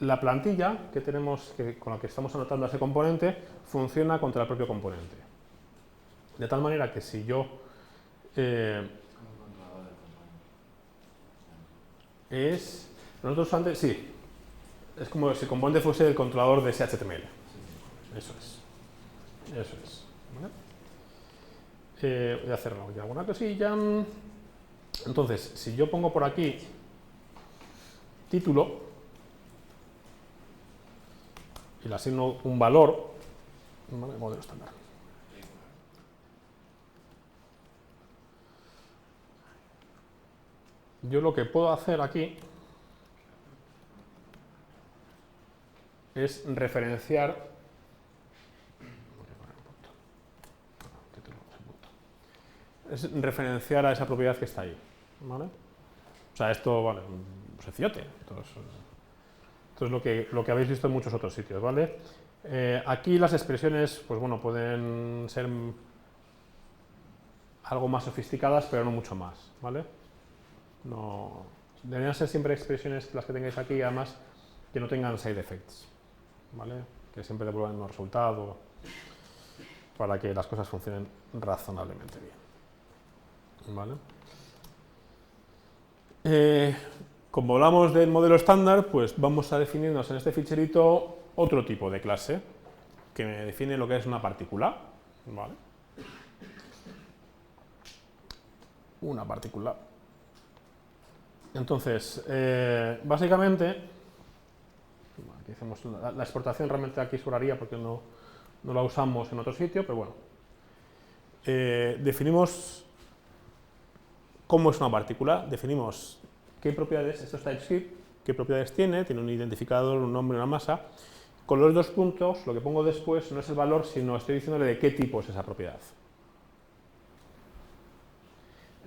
la plantilla que tenemos, con la que estamos anotando a ese componente, funciona contra el propio componente. De tal manera que si yo... Nosotros antes, sí, es como si el componente fuese el controlador de ese HTML. Eso es. ¿Vale? Voy a hacer alguna cosilla. Entonces, si yo pongo por aquí título y le asigno un valor, ¿vale? Modelo estándar. Yo lo que puedo hacer aquí es referenciar a esa propiedad que está ahí, ¿vale? O sea, esto, vale, sencillote. Esto es lo que habéis visto en muchos otros sitios, ¿vale? Aquí las expresiones, pues bueno, pueden ser algo más sofisticadas, pero no mucho más, ¿vale? No, deberían ser siempre expresiones las que tengáis aquí, además que no tengan side effects, ¿vale? Que siempre devuelvan el mismo resultado para que las cosas funcionen razonablemente bien, ¿vale? Como hablamos del modelo estándar, pues vamos a definirnos en este ficherito otro tipo de clase que me define lo que es una partícula, ¿vale? Una partícula. Entonces, básicamente, aquí hacemos la exportación realmente aquí sobraría porque no la usamos en otro sitio, pero bueno. Definimos cómo es una partícula, definimos qué propiedades, esto es TypeScript, qué propiedades tiene un identificador, un nombre, una masa. Con los dos puntos, lo que pongo después no es el valor, sino estoy diciéndole de qué tipo es esa propiedad.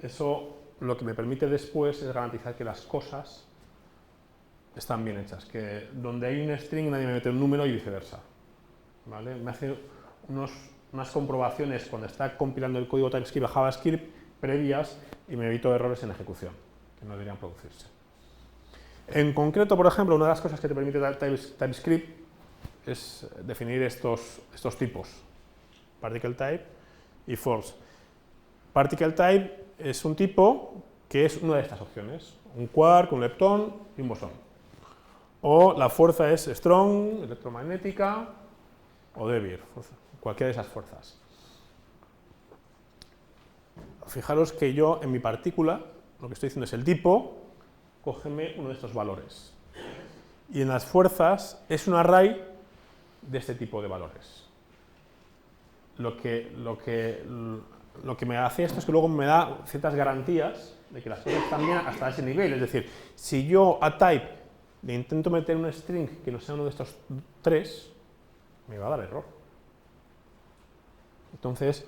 Eso lo que me permite después es garantizar que las cosas están bien hechas, que donde hay un string nadie me mete un número y viceversa, ¿vale? Me hace unas comprobaciones cuando está compilando el código TypeScript a JavaScript previas y me evito errores en ejecución, que no deberían producirse. En concreto, por ejemplo, una de las cosas que te permite TypeScript es definir estos tipos, particle type y false. Particle type es un tipo que es una de estas opciones, un quark, un leptón y un bosón. O la fuerza es strong, electromagnética o débil, cualquiera de esas fuerzas. Fijaros que yo en mi partícula lo que estoy diciendo es el tipo, cógeme uno de estos valores. Y en las fuerzas es un array de este tipo de valores. Lo que me hace esto es que luego me da ciertas garantías de que las cosas están bien hasta ese nivel. Es decir, si yo a type le intento meter un string que no sea uno de estos tres, me va a dar error. Entonces,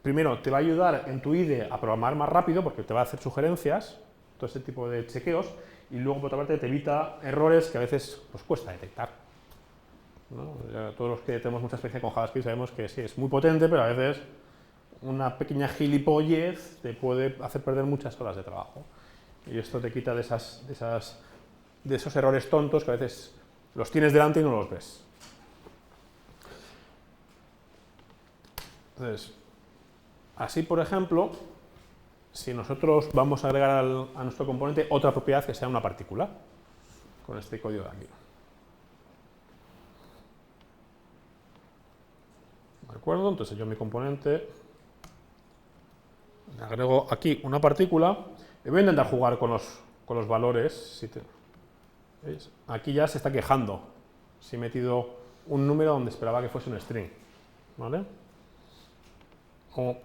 primero te va a ayudar en tu IDE a programar más rápido porque te va a hacer sugerencias, todo ese tipo de chequeos, y luego por otra parte te evita errores que a veces pues, cuesta detectar, ¿no? Ya todos los que tenemos mucha experiencia con JavaScript sabemos que sí, es muy potente, pero a veces una pequeña gilipollez te puede hacer perder muchas horas de trabajo. Y esto te quita de esos errores tontos que a veces los tienes delante y no los ves. Entonces, así por ejemplo, si nosotros vamos a agregar a nuestro componente otra propiedad que sea una partícula, con este código de aquí. ¿De acuerdo? Entonces yo mi componente le agrego aquí una partícula y voy a intentar jugar con los valores. ¿Veis? Aquí ya se está quejando. Si he metido un número donde esperaba que fuese un string. ¿Vale? O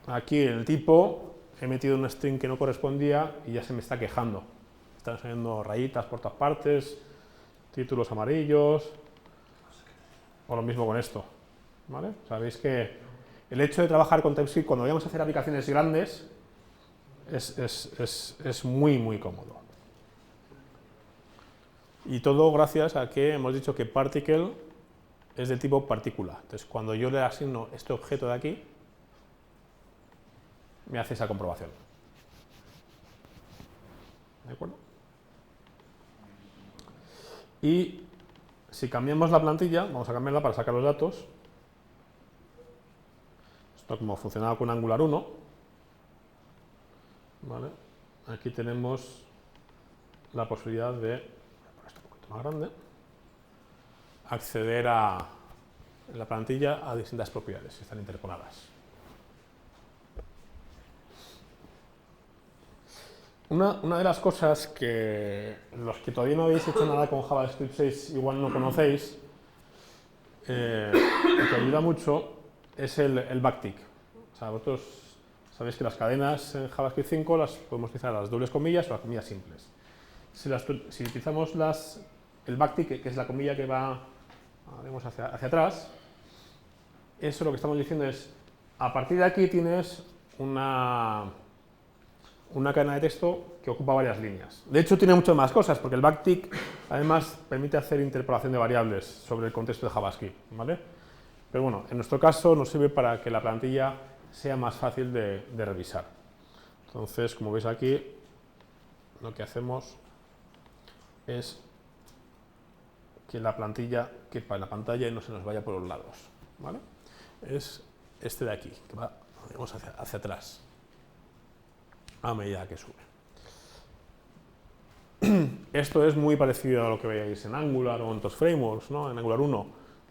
aquí en el tipo he metido un string que no correspondía y ya se me está quejando. Están saliendo rayitas por todas partes, títulos amarillos, o lo mismo con esto. ¿Vale? Sabéis que el hecho de trabajar con TypeScript cuando vayamos a hacer aplicaciones grandes es muy, muy cómodo. Y todo gracias a que hemos dicho que particle es de tipo partícula. Entonces, cuando yo le asigno este objeto de aquí, me hace esa comprobación. ¿De acuerdo? Y si cambiamos la plantilla, vamos a cambiarla para sacar los datos. Esto como funcionaba con Angular 1. ¿Vale? Aquí tenemos la posibilidad de, por esto un poquito más grande, acceder a la plantilla a distintas propiedades que están interpoladas. Una de las cosas que los que todavía no habéis hecho nada con JavaScript 6 igual no conocéis, que ayuda mucho, es el backtick. O sea, vosotros sabéis que las cadenas en JavaScript 5 las podemos utilizar las dobles comillas o las comillas simples. Si utilizamos el backtick, que es la comilla que va hacia atrás, eso lo que estamos diciendo es, a partir de aquí tienes una cadena de texto que ocupa varias líneas. De hecho, tiene muchas más cosas, porque el backtick además permite hacer interpolación de variables sobre el contexto de JavaScript, ¿vale? Pero bueno, en nuestro caso nos sirve para que la plantilla sea más fácil de revisar. Entonces, como veis aquí, lo que hacemos es que la plantilla quepa en la pantalla y no se nos vaya por los lados, ¿vale? Es este de aquí, que va, digamos, hacia atrás a medida que sube. Esto es muy parecido a lo que veáis en Angular o en otros frameworks, ¿no? En Angular 1,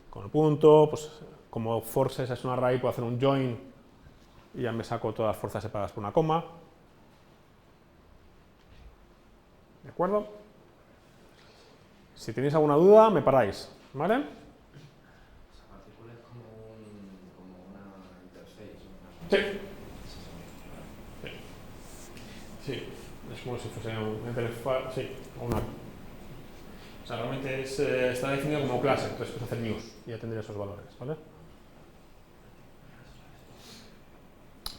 con el punto, pues como forces es un array, puedo hacer un join y ya me saco todas las fuerzas separadas por una coma. ¿De acuerdo? Si tenéis alguna duda, me paráis, ¿vale? Esa partícula es como una interface. Sí. Sí, es como si fuese una interfaz, sí, o sea, realmente está definido como clase, entonces puedes hacer news y ya tendría esos valores, ¿vale?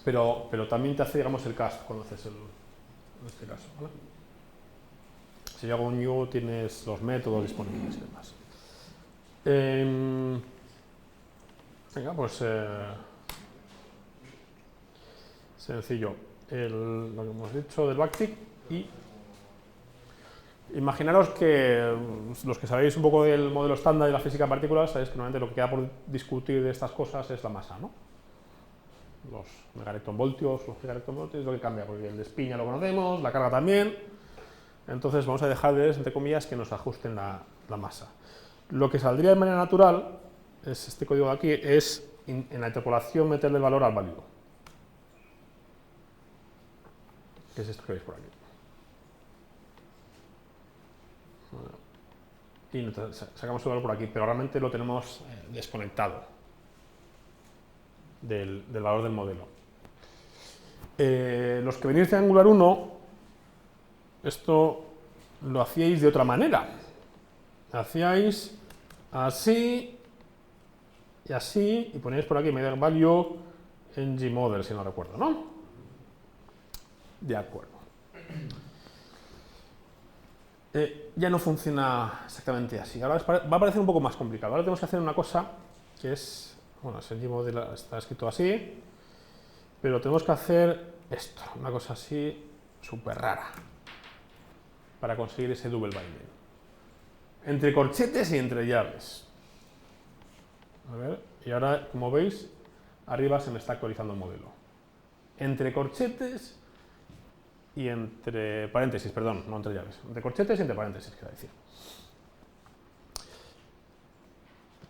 Pero también te hace, digamos, el cast cuando haces en este caso, ¿vale? Si yo hago un new, tienes los métodos disponibles y demás. Venga, pues sencillo. Lo que hemos dicho del backtick y imaginaros que los que sabéis un poco del modelo estándar de la física de partículas sabéis que normalmente lo que queda por discutir de estas cosas es la masa, ¿no? Los megaelectronvoltios, los gigaelectronvoltios es lo que cambia, porque el de spin ya lo conocemos, la carga también, entonces vamos a dejarles, entre comillas, que nos ajusten la masa. Lo que saldría de manera natural, es este código de aquí, es en la interpolación meterle el valor al válido. Que es esto que veis por aquí. Y sacamos el valor por aquí, pero realmente lo tenemos desconectado del valor del modelo. Los que venís de Angular 1, esto lo hacíais de otra manera. Hacíais así y así, y poníais por aquí media value en Gmodel, si no recuerdo, ¿no? De acuerdo. Ya no funciona exactamente así. Ahora va a parecer un poco más complicado. Ahora tenemos que hacer una cosa que es, bueno, el Gmodel está escrito así, pero tenemos que hacer esto, una cosa así súper rara, para conseguir ese double binding. Entre corchetes y entre llaves. A ver, y ahora, como veis, arriba se me está actualizando el modelo. Entre corchetes y entre paréntesis, perdón, no entre llaves. Entre corchetes y entre paréntesis, quiero decir.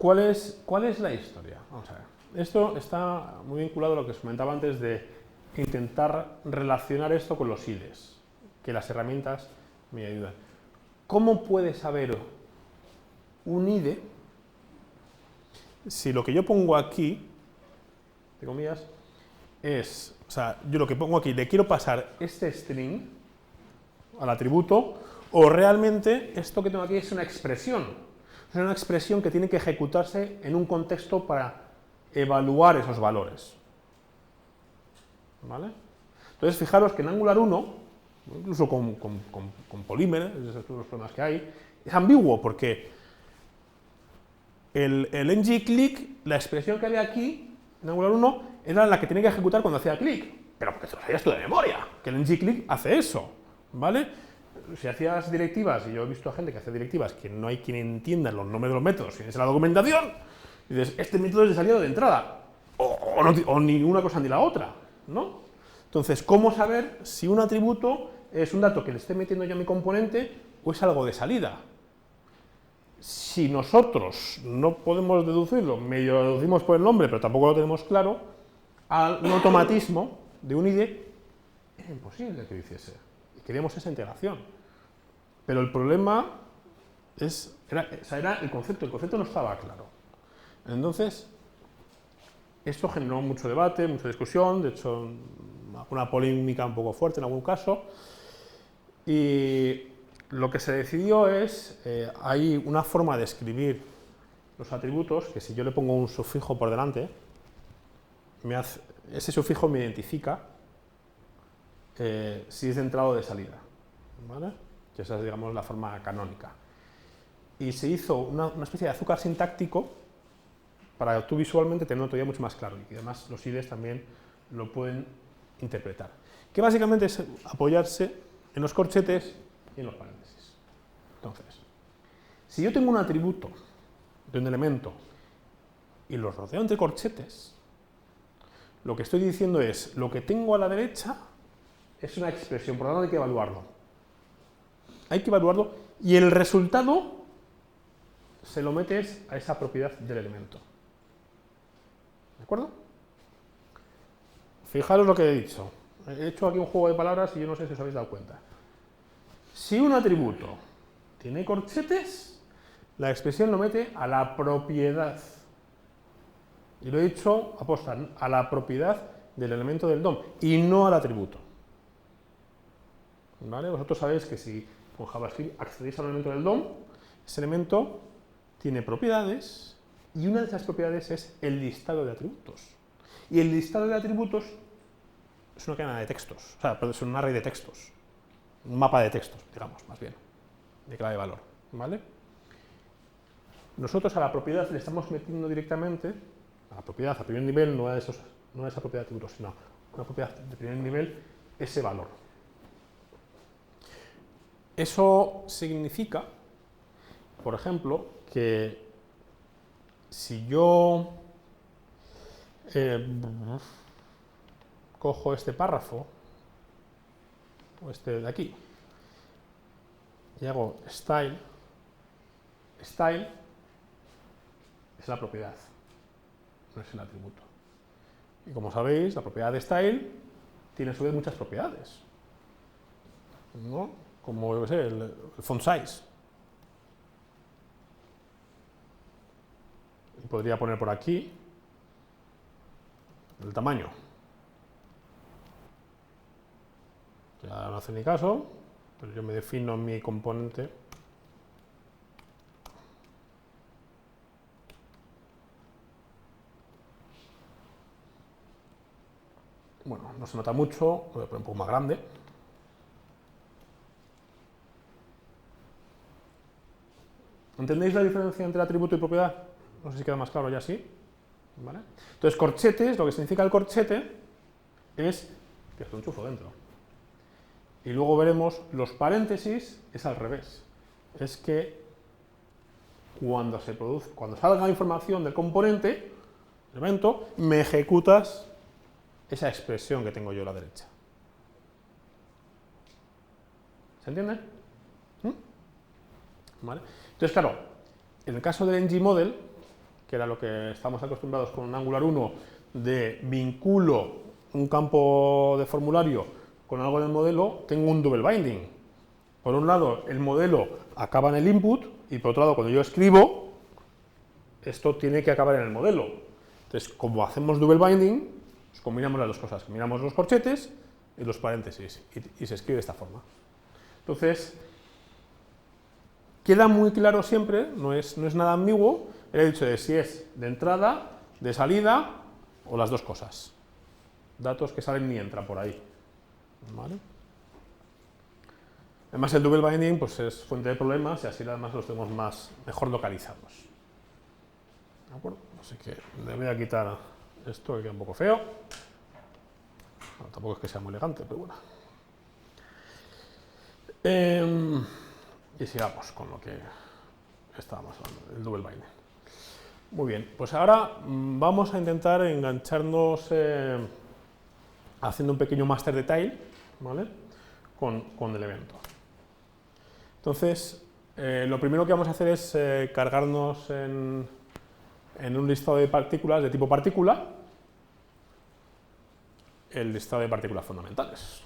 ¿cuál es la historia? Vamos a ver. Esto está muy vinculado a lo que os comentaba antes de intentar relacionar esto con los IDEs, que las herramientas me ayudan. ¿Cómo puede saber un IDE si lo que yo pongo aquí, entre comillas, es, o sea, yo lo que pongo aquí, le quiero pasar este string al atributo, o realmente esto que tengo aquí es una expresión? Es una expresión que tiene que ejecutarse en un contexto para evaluar esos valores. ¿Vale? Entonces, fijaros que en Angular 1, incluso con Polymer, esos son los problemas que hay, es ambiguo porque el ngClick, la expresión que había aquí en Angular 1, era la que tenía que ejecutar cuando hacía clic, pero porque te lo sabías tú de memoria, que el ngClick hace eso, ¿vale? Si hacías directivas, y yo he visto a gente que hace directivas que no hay quien entienda los nombres de los métodos, si es la documentación, y dices, este método es de salida o de entrada, o ni una cosa ni la otra, ¿no? Entonces, ¿cómo saber si un atributo es un dato que le esté metiendo yo a mi componente o es algo de salida? Si nosotros no podemos deducirlo, medio lo deducimos por el nombre, pero tampoco lo tenemos claro, un automatismo de un IDE era imposible que lo hiciese. Y queríamos esa integración. Pero el problema era el concepto no estaba claro. Entonces, esto generó mucho debate, mucha discusión, de hecho, una polémica un poco fuerte en algún caso, y lo que se decidió es, hay una forma de escribir los atributos, que si yo le pongo un sufijo por delante, ese sufijo me identifica si es de entrada o de salida, ¿vale? Que esa es, digamos, la forma canónica. Y se hizo una especie de azúcar sintáctico para tú visualmente tenerlo todavía mucho más claro, y además los IDEs también lo pueden interpretar. Que básicamente es apoyarse en los corchetes y en los paréntesis. Entonces, si yo tengo un atributo de un elemento y los rodeo entre corchetes, lo que estoy diciendo es, lo que tengo a la derecha es una expresión, por lo tanto hay que evaluarlo. Hay que evaluarlo y el resultado se lo metes a esa propiedad del elemento. ¿De acuerdo? Fijaros lo que he dicho. He hecho aquí un juego de palabras y yo no sé si os habéis dado cuenta. Si un atributo tiene corchetes, la expresión lo mete a la propiedad. Y lo he dicho aposta, a la propiedad del elemento del DOM y no al atributo. ¿Vale? Vosotros sabéis que si con JavaScript accedéis al elemento del DOM, ese elemento tiene propiedades y una de esas propiedades es el listado de atributos. Y el listado de atributos es una cadena de textos, o sea, es un array de textos, un mapa de textos, digamos, más bien, de clave de valor, ¿vale? Nosotros a la propiedad le estamos metiendo directamente, a la propiedad a primer nivel, no a esa propiedad de atributos, sino a una propiedad de primer nivel, ese valor. Eso significa, por ejemplo, que si yo cojo este párrafo, o este de aquí, y hago style es la propiedad, no es el atributo. Y como sabéis, la propiedad de style tiene a su vez muchas propiedades, ¿no? Como, yo qué sé, el font size. Y podría poner por aquí el tamaño. Ya no hace ni caso, pero yo me defino mi componente. Bueno, no se nota mucho, lo voy a poner un poco más grande. ¿Entendéis la diferencia entre atributo y propiedad? No sé si queda más claro ya así. ¿Vale? Entonces, corchetes, lo que significa el corchete es que es un enchufo dentro. Y luego veremos, los paréntesis es al revés. Es que cuando salga la información del componente, elemento, me ejecutas esa expresión que tengo yo a la derecha. ¿Se entiende? ¿Vale? Entonces, claro, en el caso del ngModel, que era lo que estamos acostumbrados con Angular 1, de vinculo un campo de formulario con algo del modelo, tengo un double binding. Por un lado, el modelo acaba en el input, y por otro lado, cuando yo escribo, esto tiene que acabar en el modelo. Entonces, como hacemos double binding, pues combinamos las dos cosas, combinamos los corchetes y los paréntesis, y se escribe de esta forma. Entonces, queda muy claro siempre, no es nada ambiguo, el hecho de si es de entrada, de salida o las dos cosas. Datos que salen y entran por ahí. ¿Vale? Además, el double binding pues, es fuente de problemas y así además los tenemos mejor localizados. ¿De acuerdo? Así que le voy a quitar esto que queda un poco feo. Bueno, tampoco es que sea muy elegante, pero bueno. Y sigamos con lo que estábamos hablando, el double binding. Muy bien, pues ahora vamos a intentar engancharnos haciendo un pequeño master detail, ¿vale? con el evento. Entonces, lo primero que vamos a hacer es cargarnos en un listado de partículas de tipo partícula el listado de partículas fundamentales.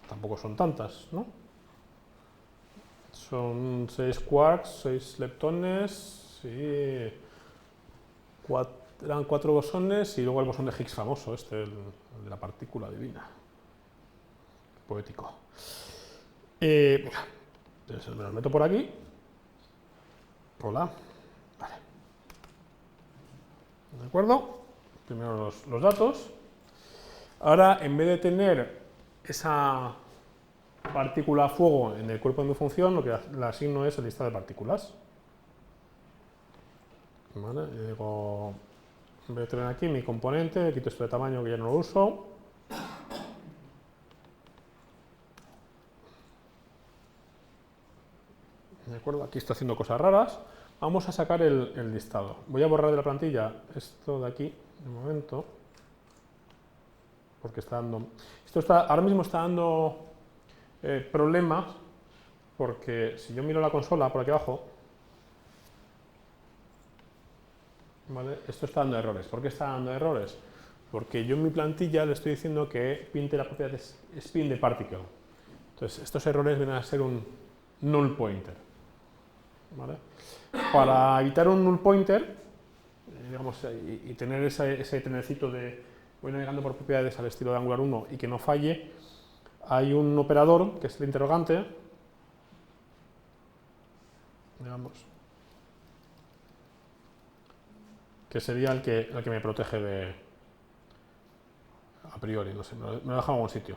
Tampoco son tantas, ¿no? Son 6 quarks, 6 leptones, y eran 4 bosones y luego el bosón de Higgs famoso, el de la partícula divina. Poético. Entonces me los meto por aquí. Hola. Vale. ¿De acuerdo? Primero los datos. Ahora, en vez de tener esa partícula a fuego en el cuerpo de mi función, lo que le asigno es el listado de partículas. ¿Vale? Y digo, voy a tener aquí mi componente, quito esto de tamaño que ya no lo uso. ¿De acuerdo? Aquí estoy haciendo cosas raras. Vamos a sacar el listado. Voy a borrar de la plantilla esto de aquí, de momento, porque está dando... ahora mismo está dando problemas, porque si yo miro la consola por aquí abajo, ¿vale? Esto está dando errores. ¿Por qué está dando errores? Porque yo en mi plantilla le estoy diciendo que pinte la propiedad de spin de particle. Entonces, estos errores vienen a ser un null pointer. ¿Vale? Para evitar un null pointer, digamos, y tener ese trenecito de voy navegando por propiedades al estilo de Angular 1 y que no falle, hay un operador que es el interrogante, digamos, que sería el que me protege de, a priori, no sé, me lo he dejado en algún sitio,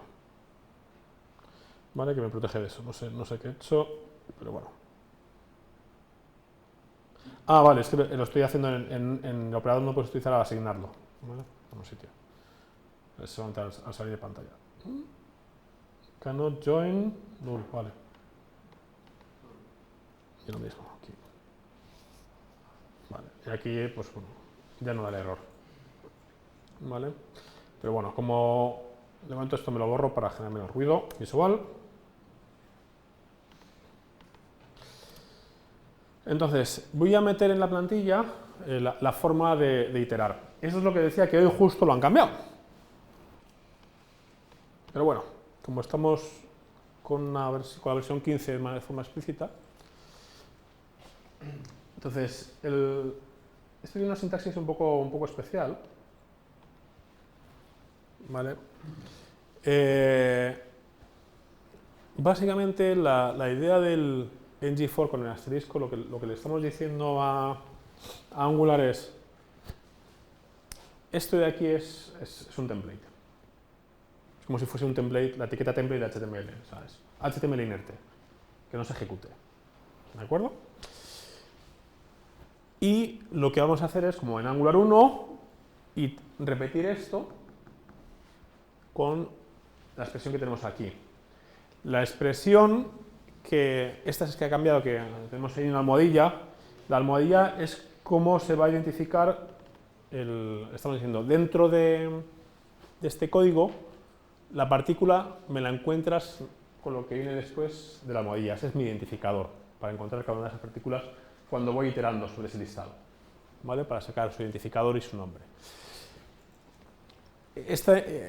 ¿vale? Que me protege de eso, no sé qué he hecho, pero bueno. Ah, vale, es que lo estoy haciendo en el operador, no puedes utilizar al asignarlo, ¿vale? En un sitio. Es solamente al salir de pantalla. Cannot join null, vale. Y lo mismo aquí. Vale, y aquí, pues bueno, ya no da el error. Vale. Pero bueno, como de momento esto me lo borro para generar menos ruido visual. Entonces, voy a meter en la plantilla la forma de iterar. Eso es lo que decía, que hoy justo lo han cambiado. Pero bueno, como estamos con la versión 15 de forma explícita, entonces, esto tiene una sintaxis un poco especial. ¿Vale? Básicamente, la idea del ng-for con el asterisco, lo que le estamos diciendo a Angular es, esto de aquí es un template. Es como si fuese un template, la etiqueta template de HTML, ¿sabes? HTML inerte, que no se ejecute. ¿De acuerdo? Y lo que vamos a hacer es, como en Angular 1, y repetir esto con la expresión que tenemos aquí. La expresión esta es que ha cambiado, que tenemos ahí una almohadilla. La almohadilla es cómo se va a identificar, estamos diciendo, dentro de este código, la partícula me la encuentras con lo que viene después de la almohadilla. Ese es mi identificador para encontrar cada una de esas partículas cuando voy iterando sobre ese listado. ¿vale? Para sacar su identificador y su nombre.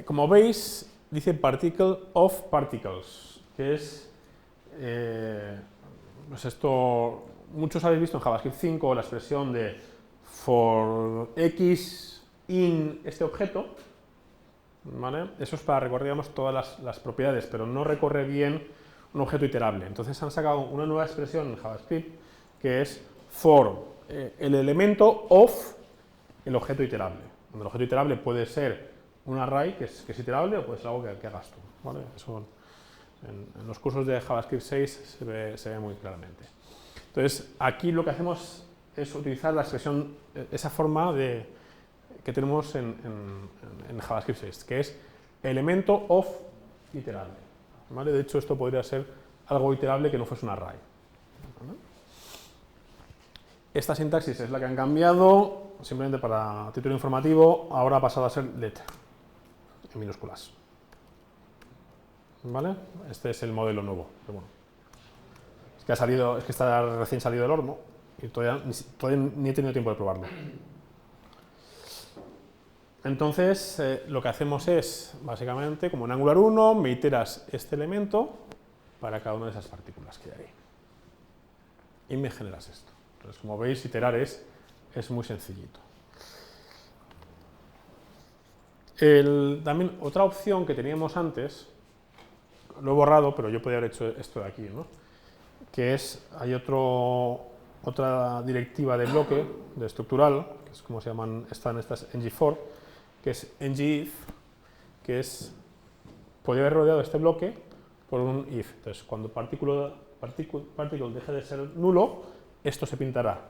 Como veis, dice particle of particles, que es, pues esto, muchos habéis visto en JavaScript 5 la expresión de for x in este objeto, ¿vale? Eso es para recorrer, digamos, todas las propiedades, pero no recorre bien un objeto iterable. Entonces han sacado una nueva expresión en JavaScript que es for el elemento of el objeto iterable. El objeto iterable puede ser un array que es iterable o puede ser algo que hagas tú, ¿vale? Eso en los cursos de JavaScript 6 se ve muy claramente. Entonces aquí lo que hacemos es utilizar la expresión, esa forma que tenemos en JavaScript 6, que es elemento of iterable, ¿vale? De hecho, esto podría ser algo iterable que no fuese un array, ¿vale? Esta sintaxis es la que han cambiado, simplemente para título informativo, ahora ha pasado a ser let, en minúsculas, ¿vale? Este es el modelo nuevo, pero bueno. Es que está recién salido del horno y todavía ni he tenido tiempo de probarlo. Entonces, lo que hacemos es, básicamente, como en Angular 1, me iteras este elemento para cada una de esas partículas que hay ahí. Y me generas esto. Entonces, como veis, iterar es muy sencillito. También otra opción que teníamos antes, lo he borrado, pero yo podría haber hecho esto de aquí, ¿no? Que es, hay otra directiva de bloque, de estructural, que es como se llaman, están estas ng4, que es ngIf, que es, podría haber rodeado este bloque por un if. Entonces, cuando particle deje de ser nulo, esto se pintará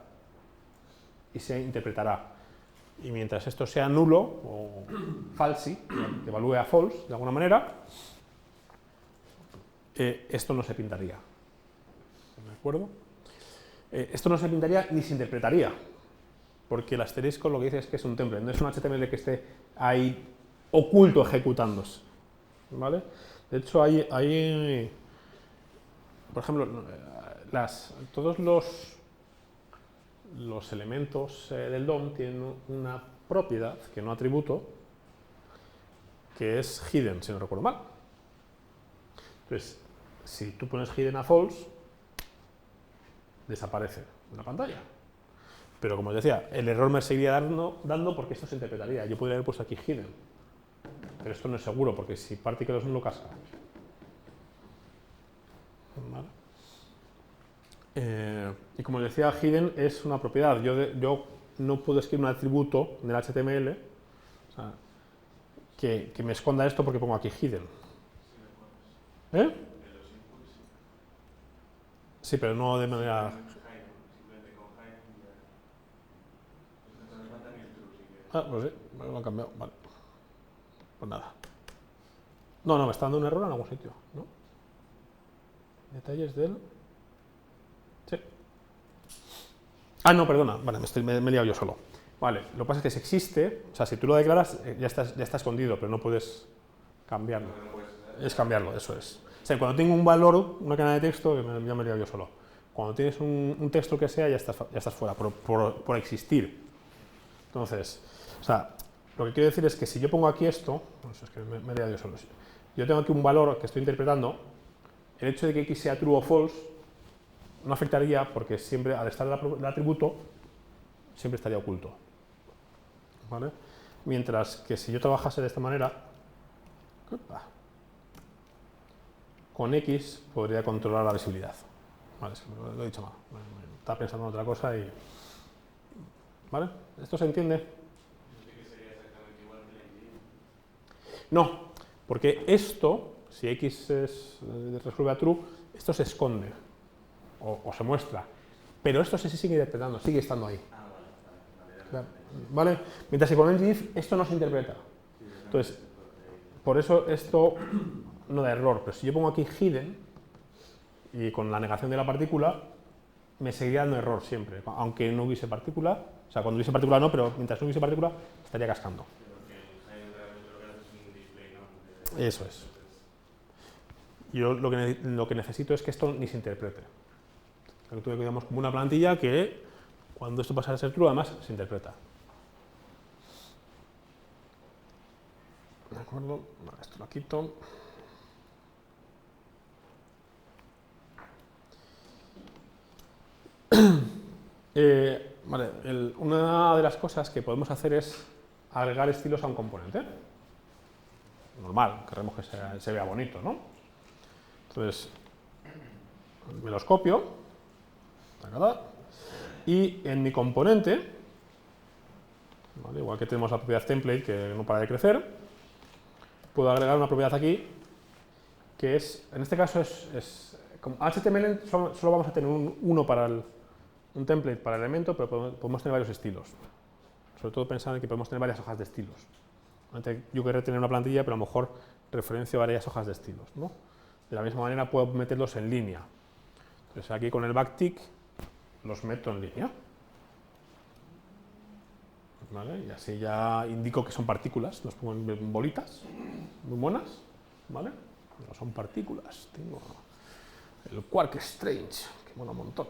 y se interpretará. Y mientras esto sea nulo o falsi, que evalúe a false de alguna manera, esto no se pintaría. ¿De acuerdo? Esto no se pintaría ni se interpretaría, porque el asterisco lo que dice es que es un template, no es un HTML que esté ahí oculto ejecutándose, ¿vale? De hecho, por ejemplo, todos los elementos del DOM tienen una propiedad, que no atributo, que es hidden, si no recuerdo mal. Entonces, si tú pones hidden a false, desaparece en la pantalla. Pero como os decía, el error me seguiría dando porque esto se interpretaría. Yo podría haber puesto aquí hidden, pero esto no es seguro porque si particle es nulo casca. ¿Vale? Y como os decía, hidden es una propiedad. Yo no puedo escribir un atributo en el HTML, o sea, que me esconda esto porque pongo aquí hidden. ¿Eh? Sí, pero no de manera... Ah, pues sí, lo han cambiado, vale. Pues nada. No, me está dando un error en algún sitio, ¿no? Detalles del... Sí. Ah, no, perdona, vale, me he liado yo solo. Vale, lo que pasa es que si existe, o sea, si tú lo declaras, ya está escondido, pero no puedes cambiarlo. Es cambiarlo, eso es. O sea, cuando tengo un valor, una cadena de texto, ya me he liado yo solo. Cuando tienes un texto que sea, ya estás fuera, por existir. Entonces, o sea, lo que quiero decir es que si yo pongo aquí esto, pues es que me he liado yo solo. Yo tengo aquí un valor que estoy interpretando, el hecho de que x sea true o false no afectaría porque siempre, al estar el atributo, siempre estaría oculto, ¿vale? Mientras que si yo trabajase de esta manera, con x podría controlar la visibilidad. Vale, lo he dicho mal, estaba pensando en otra cosa y... ¿Vale? ¿Esto se entiende? No, porque esto, si x resuelve a true, esto se esconde o se muestra, pero esto se sigue interpretando, sigue estando ahí. ¿Vale? Mientras que con ngIf esto no se interpreta. Entonces, por eso esto no da error, pero si yo pongo aquí hidden y con la negación de la partícula, me seguiría dando error siempre, aunque no hubiese partícula, o sea, cuando hubiese partícula no, pero mientras no hubiese partícula estaría cascando. Eso es. Yo lo que necesito es que esto ni se interprete. Que tuve, digamos, como una plantilla que Cuando esto pasa a ser true, además se interpreta. ¿De acuerdo? Vale, esto lo quito. Vale, una de las cosas que podemos hacer es agregar estilos a un componente. Normal, queremos que se vea bonito, ¿no? Entonces, me los copio, y en mi componente, ¿vale? Igual que tenemos la propiedad template que no para de crecer, puedo agregar una propiedad aquí que es, en este caso como HTML solo vamos a tener uno para un template para el elemento, pero podemos tener varios estilos. Sobre todo pensando en que podemos tener varias hojas de estilos. Yo querré tener una plantilla, pero a lo mejor referencio varias hojas de estilos, ¿no? De la misma manera puedo meterlos en línea. Entonces aquí con el backtick los meto en línea. ¿Vale? Y así ya indico que son partículas, los pongo en bolitas, muy buenas, ¿vale? No son partículas, tengo el Quark Strange, que mola un montón.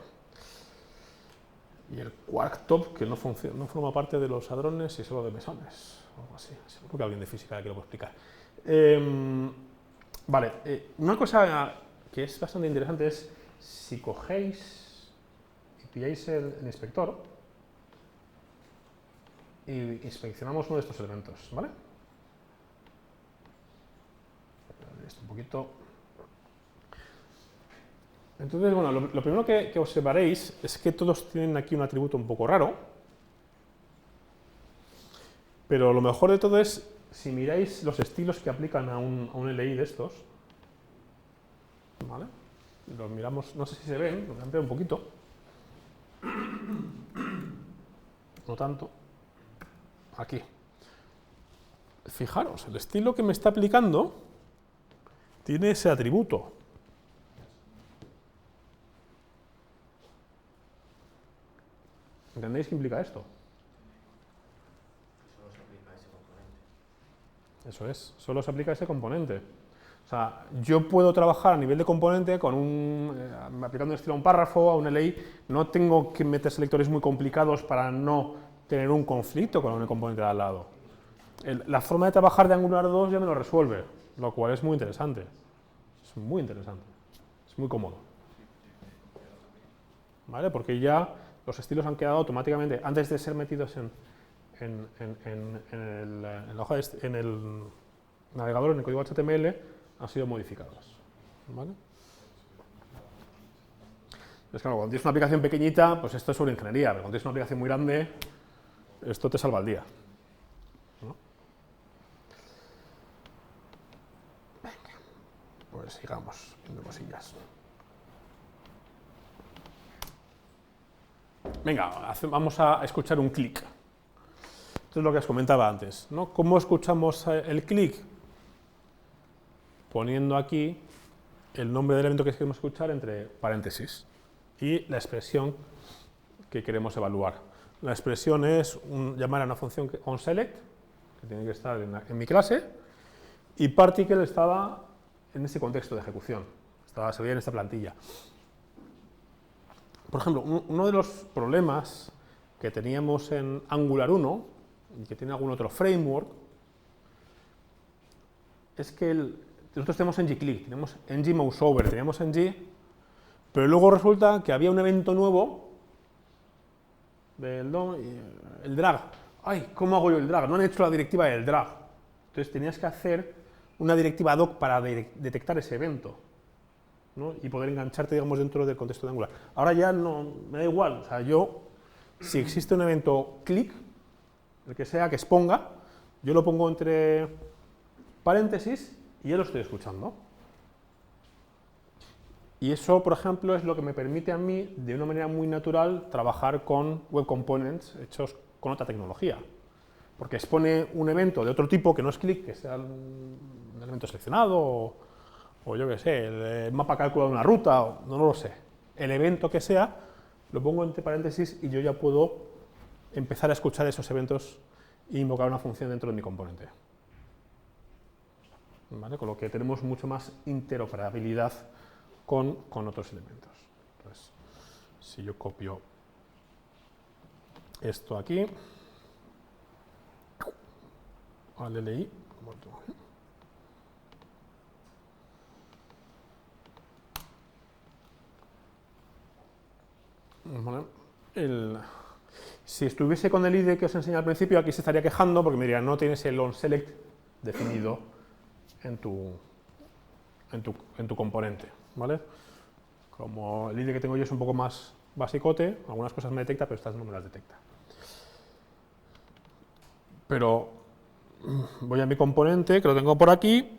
Y el Quark Top, que no forma parte de los hadrones y solo de mesones, o algo así. Seguro que alguien de física aquí lo puede explicar. Vale, una cosa que es bastante interesante es si cogéis y pilláis el inspector y inspeccionamos uno de estos elementos, ¿vale? Esto un poquito. Entonces, bueno, lo primero que observaréis es que todos tienen aquí un atributo un poco raro, pero lo mejor de todo es si miráis los estilos que aplican a un LI de estos, ¿vale? Los miramos, no sé si se ven, los voy a ampliar un poquito, no tanto. Aquí. Fijaros, el estilo que me está aplicando tiene ese atributo. ¿Entendéis qué implica esto? Solo se aplica a ese componente. Eso es, solo se aplica a ese componente. O sea, yo puedo trabajar a nivel de componente con aplicando un estilo a un párrafo, a un LI, no tengo que meter selectores muy complicados para no tener un conflicto con el componente de al lado. La forma de trabajar de Angular 2 ya me lo resuelve, lo cual es muy interesante. Es muy interesante, es muy cómodo. ¿Vale? Porque ya los estilos han quedado automáticamente, antes de ser metidos en el navegador, en el código HTML, han sido modificados. ¿Vale? Entonces, claro, cuando tienes una aplicación pequeñita, pues esto es sobre ingeniería, pero cuando tienes una aplicación muy grande, esto te salva el día. ¿No? Venga, pues sigamos viendo cosillas. Venga, vamos a escuchar un clic. Esto es lo que os comentaba antes, ¿no? ¿Cómo escuchamos el clic? Poniendo aquí el nombre del evento que queremos escuchar entre paréntesis y la expresión que queremos evaluar. La expresión es llamar a una función onSelect, que tiene que estar en mi clase, y particle estaba en ese contexto de ejecución, se veía en esta plantilla. Por ejemplo, uno de los problemas que teníamos en Angular 1, y que tiene algún otro framework, es que nosotros tenemos ngClick, tenemos ngMouseOver, teníamos ng, pero luego resulta que había un evento nuevo del el drag. ¡Ay! ¿Cómo hago yo el drag? No han hecho la directiva del drag. Entonces tenías que hacer una directiva ad hoc para detectar ese evento, ¿no? Y poder engancharte, digamos, dentro del contexto de Angular. Ahora ya no, me da igual. O sea, si existe un evento click, el que sea que exponga, yo lo pongo entre paréntesis y ya lo estoy escuchando. Y eso, por ejemplo, es lo que me permite a mí, de una manera muy natural, trabajar con web components hechos con otra tecnología. Porque expone un evento de otro tipo que no es click, que sea un elemento seleccionado, o yo qué sé, el mapa calcula una ruta, o no lo sé. El evento que sea, lo pongo entre paréntesis y yo ya puedo empezar a escuchar esos eventos e invocar una función dentro de mi componente. ¿Vale? Con lo que tenemos mucho más interoperabilidad con otros elementos. Entonces, si yo copio esto aquí, al LI, vale. Si estuviese con el IDE que os enseñé al principio, aquí se estaría quejando porque me diría, no tienes el onSelect definido en tu componente, ¿vale? Como el IDE que tengo yo es un poco más basicote, algunas cosas me detecta, pero estas no me las detecta. Pero voy a mi componente, que lo tengo por aquí,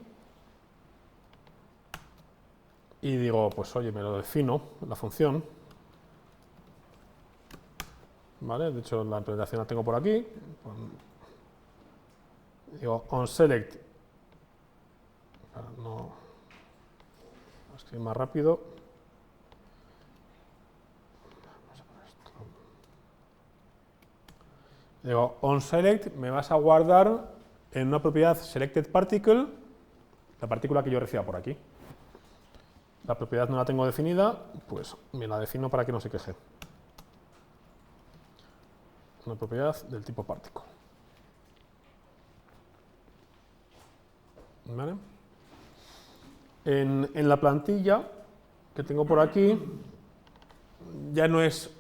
y digo, pues oye, me lo defino, la función, ¿vale? De hecho, la implementación la tengo por aquí. Digo, onSelect, no, escribir más rápido. Digo, onSelect me vas a guardar en una propiedad selectedParticle, la partícula que yo reciba por aquí. La propiedad no la tengo definida, pues me la defino para que no se queje. Una propiedad del tipo particle. ¿Vale? En la plantilla que tengo por aquí, ya no es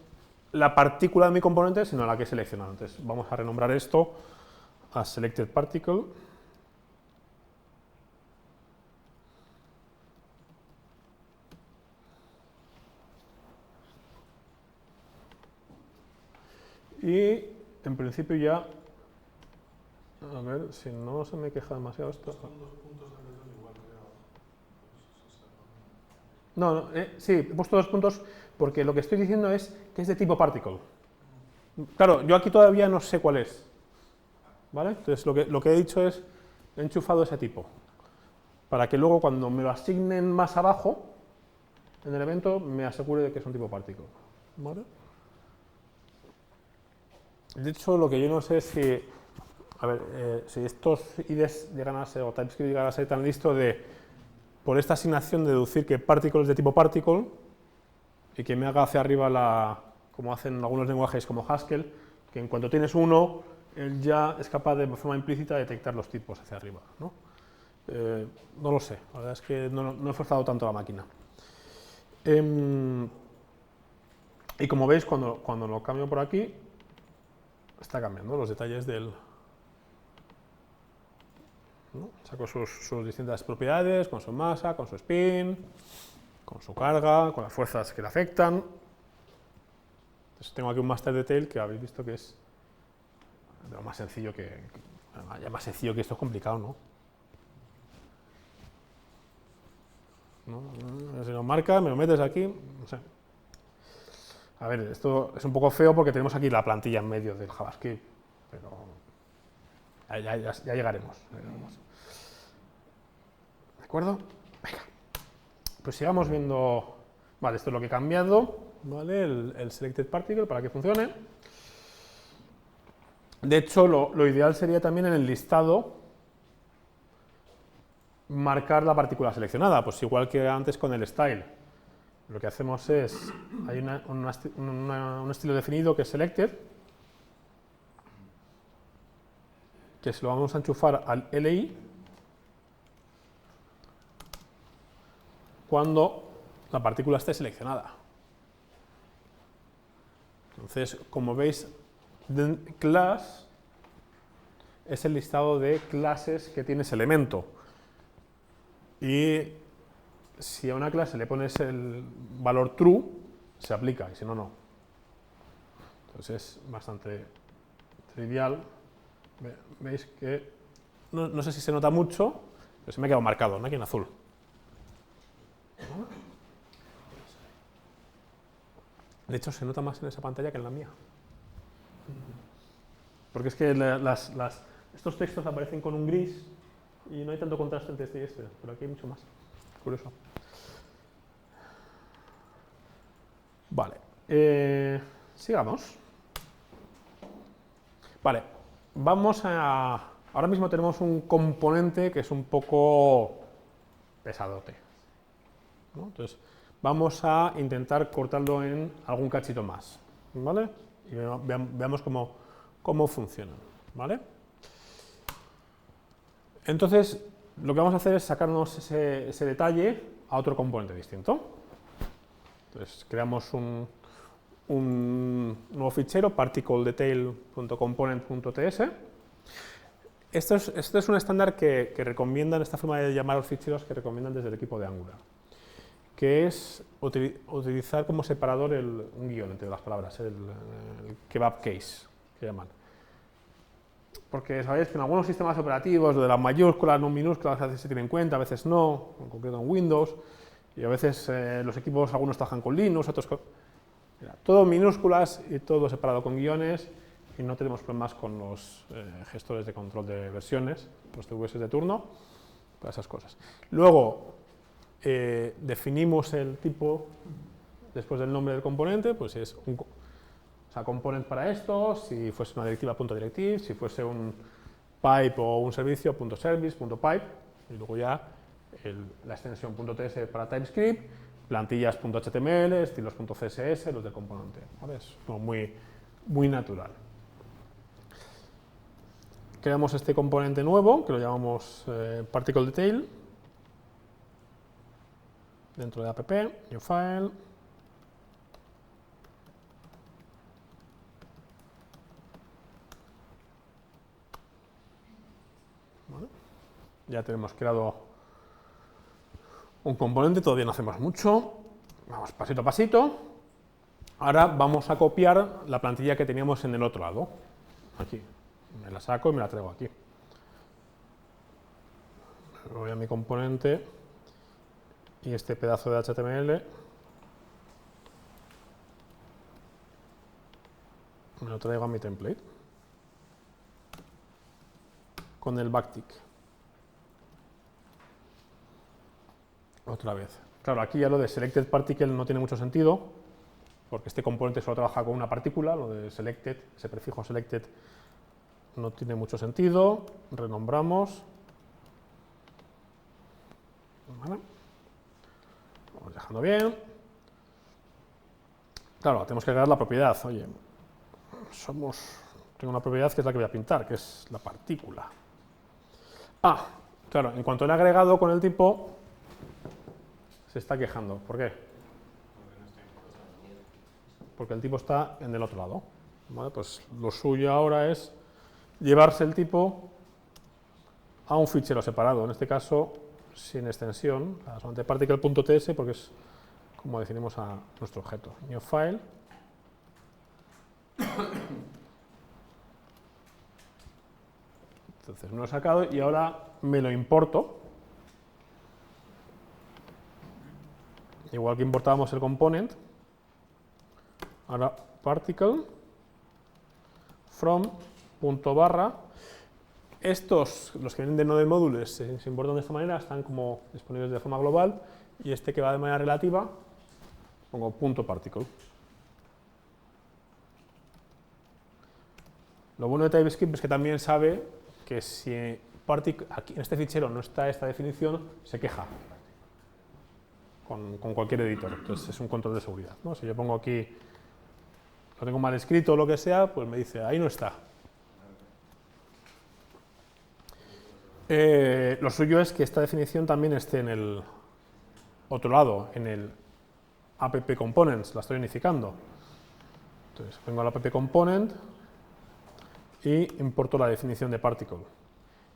la partícula de mi componente, sino la que he seleccionado. Entonces, vamos a renombrar esto a selectedParticle. Y en principio ya, a ver, si no se me queja demasiado esto. No, sí, he puesto 2 puntos porque lo que estoy diciendo es que es de tipo particle. Claro, yo aquí todavía no sé cuál es. ¿Vale? Entonces lo que he dicho es, he enchufado ese tipo. Para que luego cuando me lo asignen más abajo, en el evento, me asegure de que es un tipo particle. ¿Vale? De hecho, lo que yo no sé es si, a ver, si estos IDEs llegan a ser, o TypeScript llegan a ser tan listo de, por esta asignación, deducir que particle es de tipo particle y que me haga hacia arriba como hacen algunos lenguajes como Haskell, que en cuanto tienes uno, él ya es capaz de forma implícita detectar los tipos hacia arriba, ¿no? No lo sé, la verdad es que no he forzado tanto la máquina. Y como veis, cuando lo cambio por aquí, está cambiando los detalles del... ¿no? Saco sus distintas propiedades, con su masa, con su spin, con su carga, con las fuerzas que le afectan. Entonces tengo aquí un master detail que habéis visto que es de lo más sencillo ya más sencillo que esto es complicado, ¿no? Si lo marcas, me lo metes aquí, no sé. A ver, esto es un poco feo porque tenemos aquí la plantilla en medio del JavaScript, pero ya llegaremos. ¿De acuerdo? Venga. Pues sigamos viendo. Vale, esto es lo que he cambiado, ¿vale? El selectedParticle para que funcione. De hecho, lo ideal sería también en el listado marcar la partícula seleccionada, pues igual que antes con el style. Lo que hacemos es, hay un estilo definido que es selected, que se lo vamos a enchufar al LI cuando la partícula esté seleccionada. Entonces, como veis, class es el listado de clases que tiene ese elemento. Y si a una clase le pones el valor true, se aplica, y si no, no. Entonces es bastante trivial. Veis que no sé si se nota mucho, pero se me ha quedado marcado, ¿no? Aquí en azul. De hecho, se nota más en esa pantalla que en la mía. Porque es que estos textos aparecen con un gris y no hay tanto contraste entre este y este, pero aquí hay mucho más. Curioso. Vale. Sigamos. Vale. Ahora mismo tenemos un componente que es un poco pesadote, ¿no? Entonces, vamos a intentar cortarlo en algún cachito más. ¿Vale? y veamos cómo funcionan, ¿vale? Entonces, lo que vamos a hacer es sacarnos ese detalle a otro componente distinto. Entonces, creamos un nuevo fichero, particledetail.component.ts. Esto es un estándar que recomiendan, esta forma de llamar a los ficheros que recomiendan desde el equipo de Angular, que es utilizar como separador un guión entre las palabras, el kebab case, que llaman. Porque sabéis que en algunos sistemas operativos, de las mayúsculas, no minúsculas, a veces se tienen en cuenta, a veces no, en concreto en Windows, y a veces los equipos, algunos trabajan con Linux, otros con... Mira, todo minúsculas y todo separado con guiones, y no tenemos problemas con los gestores de control de versiones, los TVS de turno, para esas cosas. Luego, definimos el tipo después del nombre del componente, pues es un component para esto, si fuese una directiva, .directive, si fuese un pipe o un servicio, .service, .pipe, y luego ya la extensión .ts para TypeScript, plantillas.html, estilos.css, los del componente, ¿vale? Es como muy natural. Creamos este componente nuevo, que lo llamamos particledetail, dentro de app, new file, ¿vale? Ya tenemos creado un componente, todavía no hacemos mucho, vamos pasito a pasito. Ahora vamos a copiar la plantilla que teníamos en el otro lado, aquí, me la saco y me la traigo aquí. Voy a mi componente y este pedazo de HTML me lo traigo a mi template con el backtick. Otra vez. Claro, aquí ya lo de selected particle no tiene mucho sentido, porque este componente solo trabaja con una partícula, lo de selected, ese prefijo selected no tiene mucho sentido. Renombramos. Vale. Vamos dejando bien. Claro, tenemos que agregar la propiedad. Oye, tengo una propiedad que es la que voy a pintar, que es la partícula. Ah, claro, en cuanto le he agregado con el tipo, se está quejando. ¿Por qué? Porque el tipo está en el otro lado. ¿Vale? Pues lo suyo ahora es llevarse el tipo a un fichero separado, en este caso sin extensión, solamente particle.ts, porque es como definimos a nuestro objeto. New file. Entonces me lo he sacado y ahora me lo importo. Igual que importábamos el component, ahora particle from .barra. Estos, los que vienen de node modules, se importan de esta manera, están como disponibles de forma global, y este que va de manera relativa, pongo .particle. Lo bueno de TypeScript es que también sabe que si aquí en este fichero no está esta definición, se queja con cualquier editor. Entonces es un control de seguridad, ¿no? Si yo pongo aquí, lo tengo mal escrito o lo que sea, pues me dice, ahí no está. Lo suyo es que esta definición también esté en el otro lado, en el app components, la estoy unificando. Entonces vengo al app component y importo la definición de particle.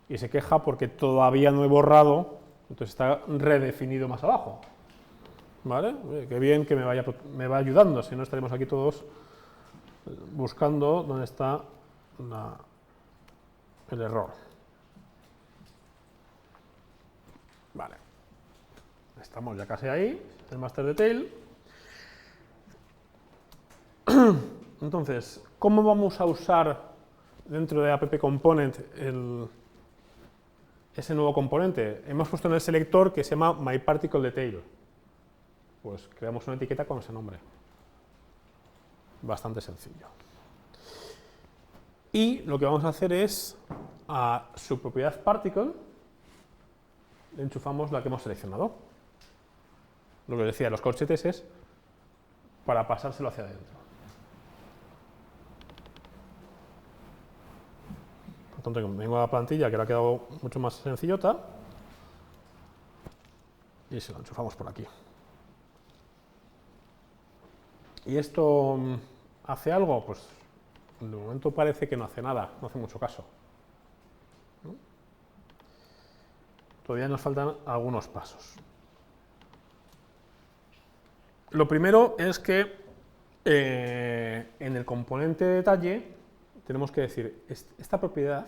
Y se queja porque todavía no he borrado, entonces está redefinido más abajo. ¿Vale? Qué bien que me va ayudando, si no estaremos aquí todos buscando dónde está el error. Vale. Estamos ya casi ahí, el master detail. Entonces, ¿cómo vamos a usar dentro de app component ese nuevo componente? Hemos puesto en el selector que se llama myParticleDetail. Pues creamos una etiqueta con ese nombre. Bastante sencillo. Y lo que vamos a hacer es, a su propiedad particle, le enchufamos la que hemos seleccionado. Lo que decía, los corchetes es para pasárselo hacia adentro. tanto que vengo a la plantilla, que ahora ha quedado mucho más sencillota, y se lo enchufamos por aquí. ¿Y esto hace algo? Pues de momento parece que no hace nada, no hace mucho caso, ¿no? Todavía nos faltan algunos pasos. Lo primero es que en el componente detalle tenemos que decir, esta propiedad,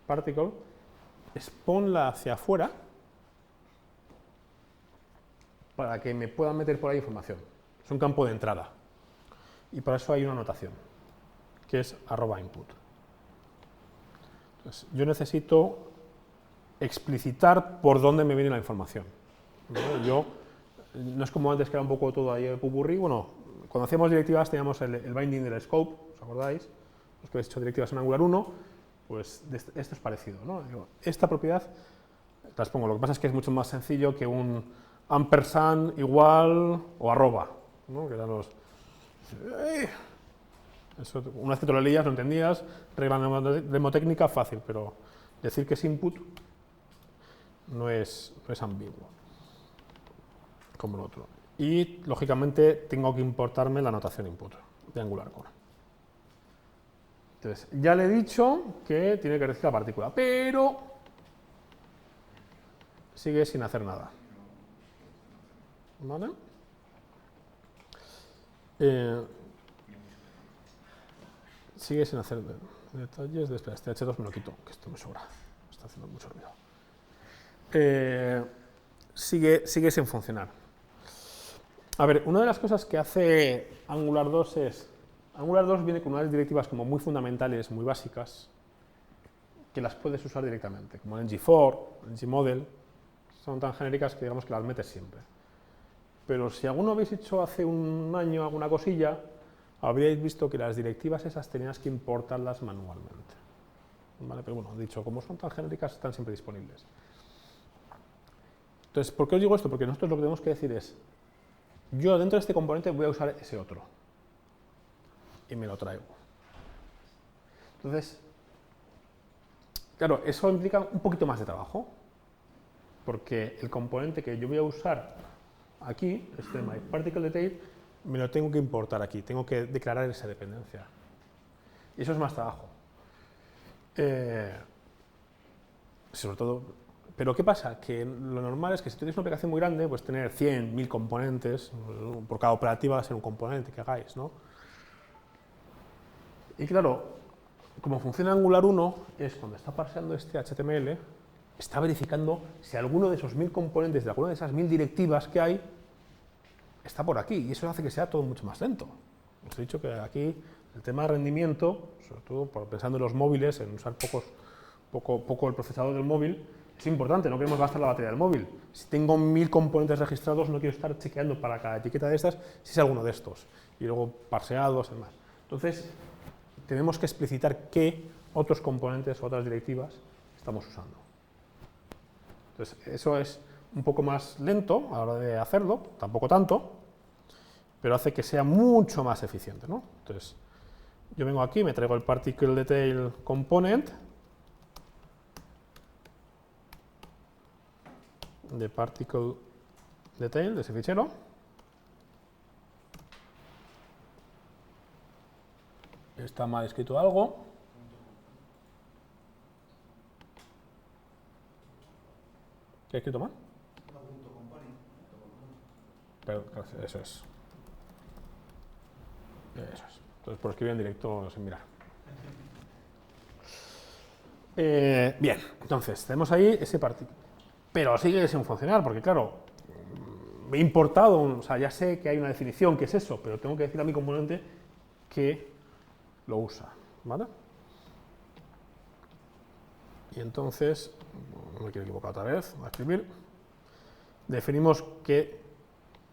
particle, ponla hacia afuera para que me puedan meter por ahí información. Es un campo de entrada. Y para eso hay una notación, que es @input. Entonces, yo necesito explicitar por dónde me viene la información, ¿no? Yo, no es como antes que era un poco todo ahí el pupurrí. Bueno, cuando hacíamos directivas teníamos el binding del scope, ¿os acordáis? Los que habéis hecho directivas en Angular 1, pues esto es parecido, ¿no? Digo, esta propiedad, las pongo. Lo que pasa es que es mucho más sencillo que un ampersand igual o arroba, ¿no? Que eran los... Eso, una vez que te lo leías, lo entendías, regla mnemotécnica fácil, pero decir que es input no es ambiguo, como el otro. Y, lógicamente, tengo que importarme la notación input de Angular Core. Entonces, ya le he dicho que tiene que recibir la partícula, pero sigue sin hacer nada. ¿Vale? Sigue sin hacer detalles de... Espera, este H2 me lo quito, que esto me sobra. Me está haciendo mucho ruido. Sigue sin funcionar. A ver, una de las cosas que hace Angular 2 es... Angular 2 viene con unas directivas como muy fundamentales, muy básicas, que las puedes usar directamente, como el ng-for, el ng-model. Son tan genéricas que digamos que las metes siempre. Pero si alguno habéis hecho hace un año alguna cosilla, habríais visto que las directivas esas tenías que importarlas manualmente. ¿Vale? Pero bueno, dicho, como son tan genéricas, están siempre disponibles. Entonces, ¿por qué os digo esto? Porque nosotros lo que tenemos que decir es, yo dentro de este componente voy a usar ese otro. Y me lo traigo. Entonces, claro, eso implica un poquito más de trabajo. Porque el componente que yo voy a usar aquí, este myParticleDetail, me lo tengo que importar aquí, tengo que declarar esa dependencia. Y eso es más trabajo. Sobre todo, pero ¿qué pasa? Que lo normal es que si tenéis una aplicación muy grande, pues tener 100, 1000 componentes, por cada operativa va a ser un componente que hagáis, ¿no? Y claro, como funciona Angular 1, es cuando está parseando este HTML, está verificando si alguno de esos 1000 componentes, de alguna de esas 1000 directivas que hay, está por aquí, y eso hace que sea todo mucho más lento. Os he dicho que aquí el tema de rendimiento, sobre todo pensando en los móviles, en usar poco el procesador del móvil, es importante, no queremos gastar la batería del móvil. Si tengo 1000 componentes registrados, no quiero estar chequeando para cada etiqueta de estas si es alguno de estos, y luego parseados y demás. Entonces, tenemos que explicitar qué otros componentes o otras directivas estamos usando. Entonces, eso es un poco más lento a la hora de hacerlo, tampoco tanto, pero hace que sea mucho más eficiente, ¿no? Entonces, yo vengo aquí, me traigo el ParticleDetail component de ParticleDetail, de ese fichero. Está mal escrito algo. ¿Qué he escrito mal? Pero, eso es. Eso es. Entonces, por escribir en directo sin mirar. Bien, entonces, tenemos ahí ese particle. Pero sigue sin funcionar, porque claro, me he importado, o sea, ya sé que hay una definición, que es eso, pero tengo que decir a mi componente que lo usa, ¿vale? Y entonces, no me quiero equivocar otra vez, voy a escribir, definimos qué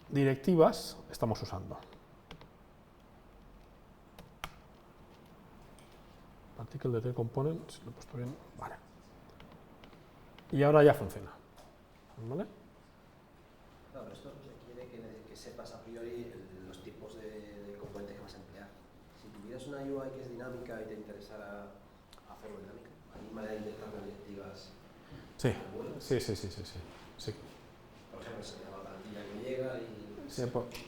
directivas estamos usando. ParticleDetail component, si lo he puesto bien, vale. Y ahora ya funciona, ¿vale? Claro, esto requiere que sepas a priori los tipos de componentes que vas a emplear. Si tuvieras una UI que es dinámica y te interesara hacerlo dinámica, ¿hay manera de inyectar directivas? Sí, sí. Por ejemplo, se llama plantilla que llega y...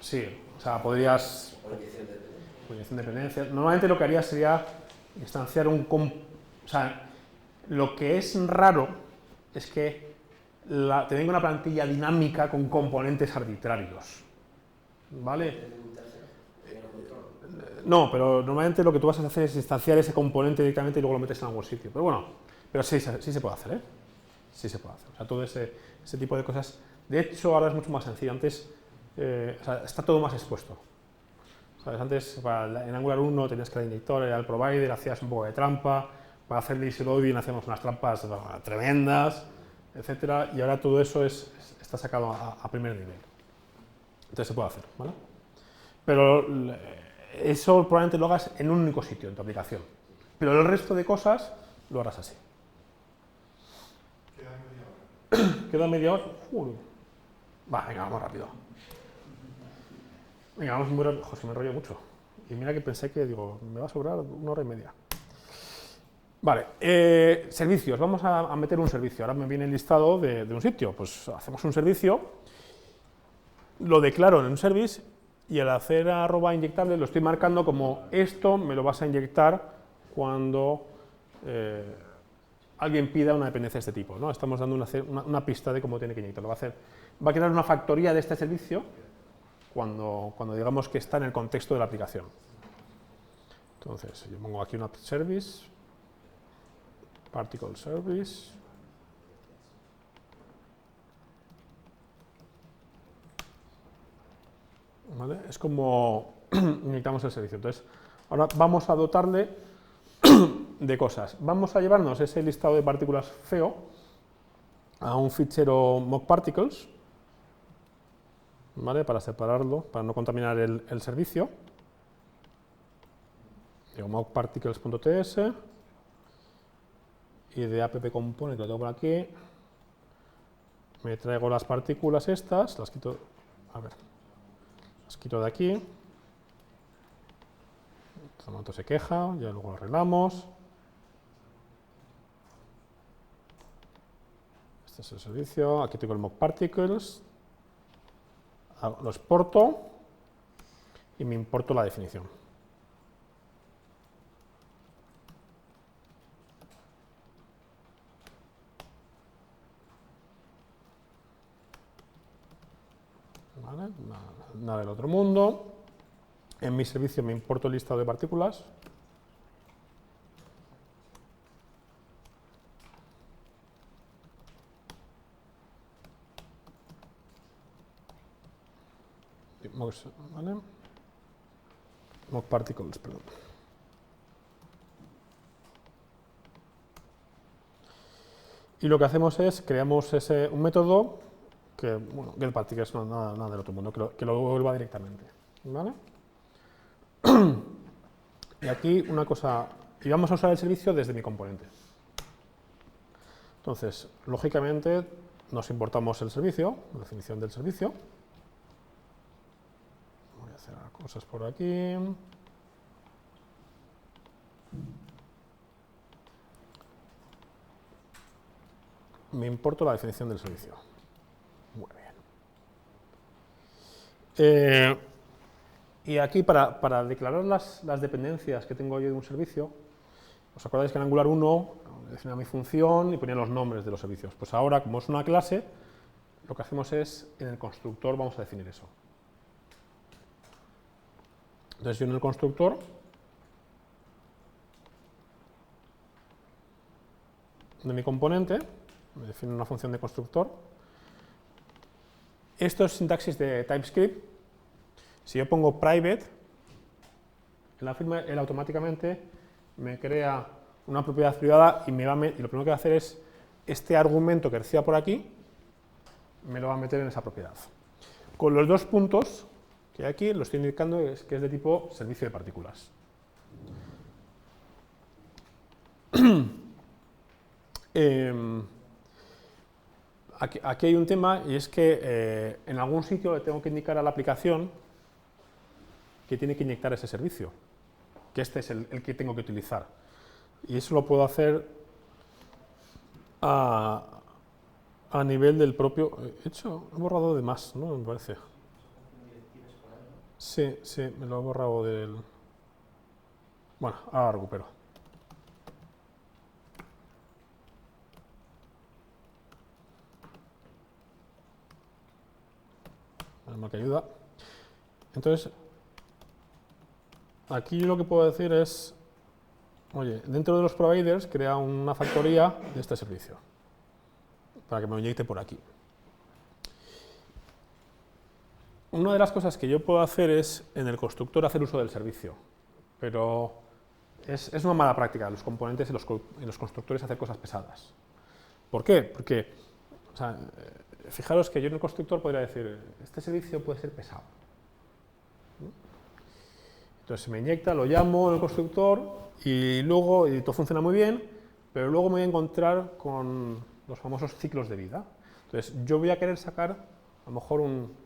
Sí, o sea, podrías... O inyección de dependencia. Inyección de dependencia. Normalmente lo que harías sería instanciar o sea, lo que es raro es que te venga una plantilla dinámica con componentes arbitrarios. ¿Vale? No, pero normalmente lo que tú vas a hacer es instanciar ese componente directamente y luego lo metes en algún sitio. Pero bueno, pero sí se puede hacer, ¿eh? Sí se puede hacer. O sea, todo ese tipo de cosas. De hecho, ahora es mucho más sencillo. Antes o sea, está todo más expuesto. ¿Sabes? Antes, en Angular 1 tenías que ir al inyector, ir al provider, hacías un poco de trampa. Para hacer lazy loading hacíamos unas trampas tremendas, etcétera. Y ahora todo eso está sacado a primer nivel. Entonces se puede hacer, ¿vale? Pero eso probablemente lo hagas en un único sitio, en tu aplicación. Pero el resto de cosas lo harás así. ¿Queda media hora? Va, venga, vamos rápido. Venga, vamos muy rápido. José, me enrollo mucho. Y mira que pensé que, digo, me va a sobrar 1 hora y media. Vale, servicios. Vamos a meter un servicio. Ahora me viene el listado de un sitio. Pues hacemos un servicio, lo declaro en un service y al hacer @ inyectable lo estoy marcando como esto me lo vas a inyectar cuando alguien pida una dependencia de este tipo, ¿no? Estamos dando una pista de cómo tiene que inyectarlo. Va a crear una factoría de este servicio cuando digamos que está en el contexto de la aplicación. Entonces, yo pongo aquí una service, particle service, ¿vale? Es como inyectamos el servicio. Entonces, ahora vamos a dotarle de cosas. Vamos a llevarnos ese listado de partículas feo a un fichero mockparticles, ¿vale? Para separarlo, para no contaminar el servicio. Digo mockparticles.ts y de app component, que lo tengo por aquí, me traigo las partículas estas, las quito, las quito de aquí. El momento se queja, ya luego lo arreglamos. Este es el servicio, aquí tengo el mockparticles, lo exporto y me importo la definición. ¿Vale? Nada del otro mundo. En mi servicio me importo el listado de partículas. ¿Vale? Mockparticles, perdón. Y lo que hacemos es, creamos un método que, bueno, getParticles, no, nada del otro mundo, que lo devuelva directamente. ¿Vale? Y aquí una cosa, y vamos a usar el servicio desde mi componente. Entonces, lógicamente, nos importamos el servicio, la definición del servicio. Voy a hacer cosas por aquí. Me importo la definición del servicio. Muy bien. Y aquí, para declarar las dependencias que tengo yo de un servicio, ¿os acordáis que en Angular 1 definía mi función y ponía los nombres de los servicios? Pues ahora, como es una clase, lo que hacemos es, en el constructor vamos a definir eso. Entonces yo en el constructor de mi componente me defino una función de constructor. Esto es sintaxis de TypeScript. Si yo pongo private, en la firma él automáticamente me crea una propiedad privada y lo primero que va a hacer es este argumento que reciba por aquí, me lo va a meter en esa propiedad. Con los 2 puntos que hay aquí, lo estoy indicando que es de tipo servicio de partículas. Aquí hay un tema y es que en algún sitio le tengo que indicar a la aplicación que tiene que inyectar ese servicio. que este es el que tengo que utilizar. Y eso lo puedo hacer a nivel del propio... he borrado de más, ¿no? Me parece. Sí, me lo he borrado del... Bueno, ahora recupero. Menos que ayuda. Entonces, aquí lo que puedo decir es, oye, dentro de los providers crea una factoría de este servicio, para que me lo inyecte por aquí. Una de las cosas que yo puedo hacer es, en el constructor, hacer uso del servicio, pero es una mala práctica de los componentes y los constructores hacer cosas pesadas. ¿Por qué? Porque, o sea, fijaros que yo en el constructor podría decir, este servicio puede ser pesado. Entonces se me inyecta, lo llamo en el constructor y luego, y todo funciona muy bien, pero luego me voy a encontrar con los famosos ciclos de vida. Entonces yo voy a querer sacar a lo mejor un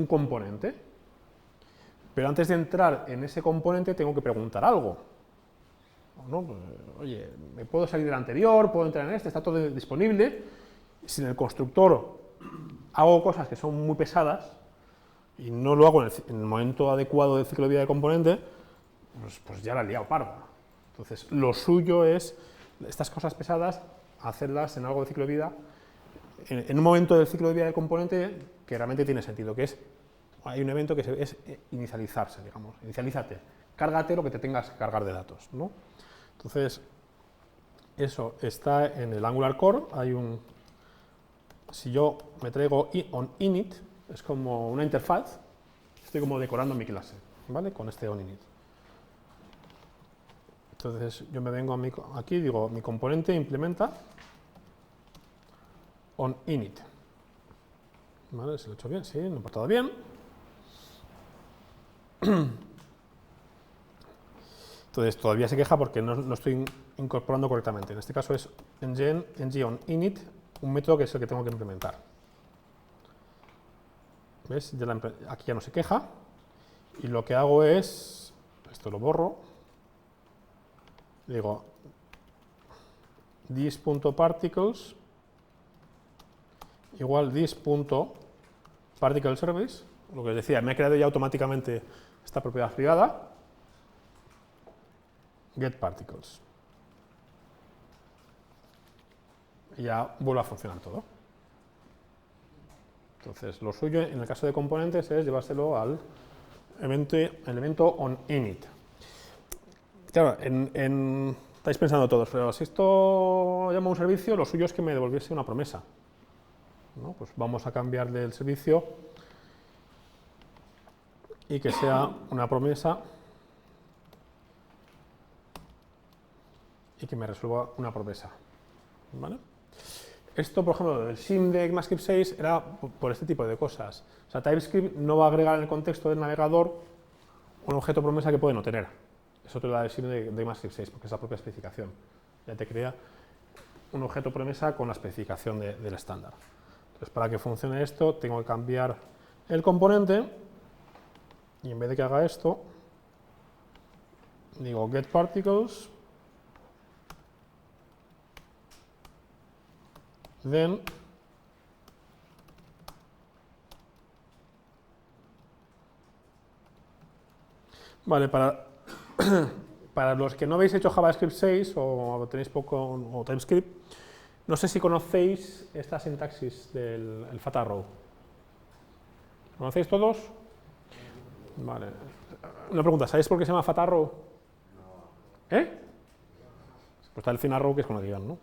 componente, pero antes de entrar en ese componente tengo que preguntar algo. ¿No? Pues, oye, ¿me puedo salir del anterior? ¿Puedo entrar en este? ¿Está todo disponible? Si en el constructor hago cosas que son muy pesadas y no lo hago en el momento adecuado del ciclo de vida del componente, pues ya la he liado parda. Entonces, lo suyo es estas cosas pesadas, hacerlas en algo de ciclo de vida, en un momento del ciclo de vida del componente que realmente tiene sentido, que es, hay un evento que es inicializarse, digamos, inicialízate, cárgate lo que te tengas que cargar de datos, ¿no? Entonces, eso está en el Angular Core, hay si yo me traigo onInit, es como una interfaz, estoy como decorando mi clase, ¿vale? Con este onInit. Entonces yo me vengo aquí, digo, mi componente implementa onInit. ¿Vale? ¿Se lo he hecho bien? Sí, lo he portado bien. Entonces todavía se queja porque no estoy incorporando correctamente. En este caso es ng onInit, un método que es el que tengo que implementar. ¿Ves? Aquí ya no se queja. Y lo que hago es, esto lo borro, digo this.particles igual this.particleService, lo que os decía, me ha creado ya automáticamente esta propiedad privada, getParticles. Y ya vuelve a funcionar todo. Entonces, lo suyo en el caso de componentes es llevárselo al elemento onInit. Claro, estáis pensando todos, pero si esto llama un servicio, lo suyo es que me devolviese una promesa, ¿no? Pues vamos a cambiarle el servicio y que sea una promesa y que me resuelva una promesa, ¿vale? Esto, por ejemplo, el sim de ECMAScript 6 era por este tipo de cosas. O sea, TypeScript no va a agregar en el contexto del navegador un objeto promesa que puede no tener. Eso te lo da el sim de ECMAScript 6, porque es la propia especificación. Ya te crea un objeto promesa con la especificación del estándar. Entonces, para que funcione esto, tengo que cambiar el componente y en vez de que haga esto, digo getParticles, then vale, para los que no habéis hecho JavaScript 6 o tenéis poco o TypeScript, no sé si conocéis esta sintaxis del fat arrow. ¿Conocéis todos? Vale. Una pregunta, ¿sabéis por qué se llama fat arrow? ¿Eh? Pues está el thin arrow, que es con el guión, ¿no?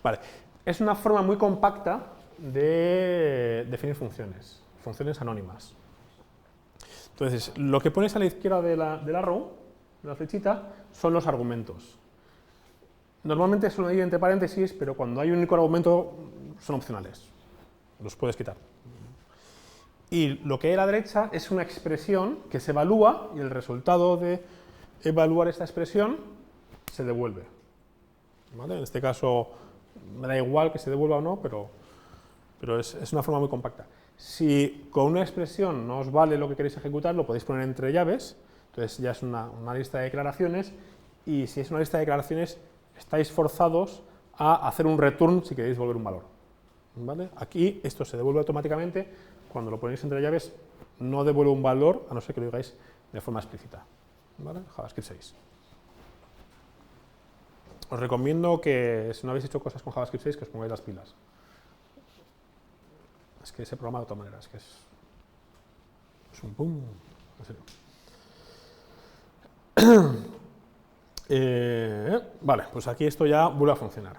Vale. Es una forma muy compacta de definir funciones anónimas. Entonces, lo que pones a la izquierda del arrow, de la flechita, son los argumentos. Normalmente suelen ir entre paréntesis, pero cuando hay un único argumento son opcionales. Los puedes quitar. Y lo que hay a la derecha es una expresión que se evalúa y el resultado de evaluar esta expresión se devuelve. ¿Vale? En este caso me da igual que se devuelva o no, pero es una forma muy compacta. Si con una expresión no os vale lo que queréis ejecutar, lo podéis poner entre llaves. Entonces ya es una lista de declaraciones, y si es una lista de declaraciones, estáis forzados a hacer un return si queréis volver un valor. ¿Vale? Aquí esto se devuelve automáticamente, cuando lo ponéis entre llaves no devuelve un valor, a no ser que lo digáis de forma explícita. ¿Vale? JavaScript 6. Os recomiendo que, si no habéis hecho cosas con JavaScript 6, que os pongáis las pilas. Es que ese programa de otra manera, es que es un boom. En serio. Vale, pues aquí esto ya vuelve a funcionar.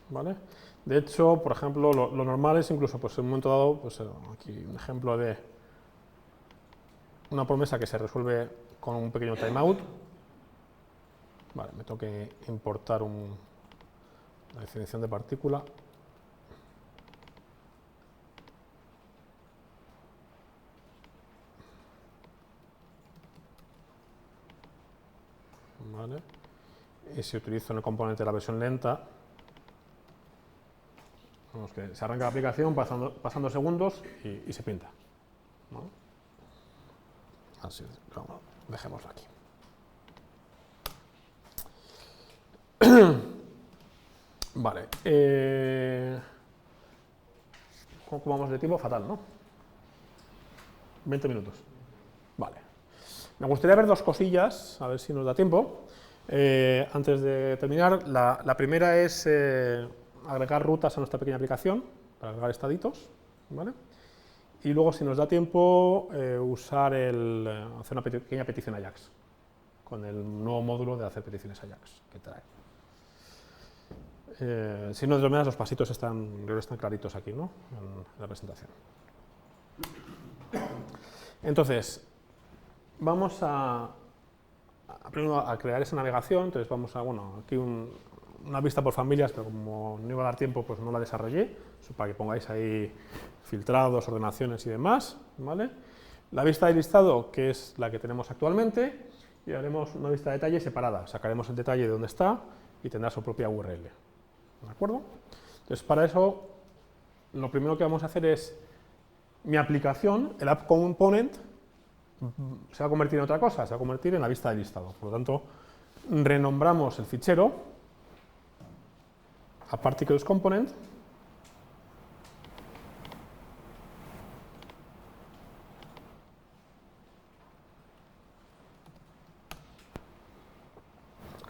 ¿Vale? De hecho, por ejemplo, lo normal es incluso, pues en un momento dado, pues aquí un ejemplo de una promesa que se resuelve con un pequeño timeout. Vale, me tengo que importar la definición de partícula. Vale. Y si utilizo en el componente la versión lenta, vemos que se arranca la aplicación pasando segundos y se pinta. ¿No? Así es, vamos, dejémoslo aquí. Vale. ¿Cómo vamos de tiempo? Fatal, ¿no? 20 minutos. Vale. Me gustaría ver dos cosillas, a ver si nos da tiempo. Antes de terminar, la primera es agregar rutas a nuestra pequeña aplicación, para agregar estaditos, ¿vale? Y luego, si nos da tiempo, hacer una pequeña petición a Ajax, con el nuevo módulo de hacer peticiones a Ajax que trae. Si no, de todas maneras, los pasitos están claritos aquí, ¿no? En la presentación. Entonces, vamos primero a crear esa navegación. Entonces vamos a, aquí una vista por familias, pero como no iba a dar tiempo, pues no la desarrollé, para que pongáis ahí filtrados, ordenaciones y demás, ¿vale? La vista de listado, que es la que tenemos actualmente, y haremos una vista de detalle separada. Sacaremos el detalle de dónde está y tendrá su propia URL. ¿De acuerdo? Entonces, para eso, lo primero que vamos a hacer es mi aplicación, el app component, se va a convertir en otra cosa, se va a convertir en la vista de listado. Por lo tanto, renombramos el fichero a particles component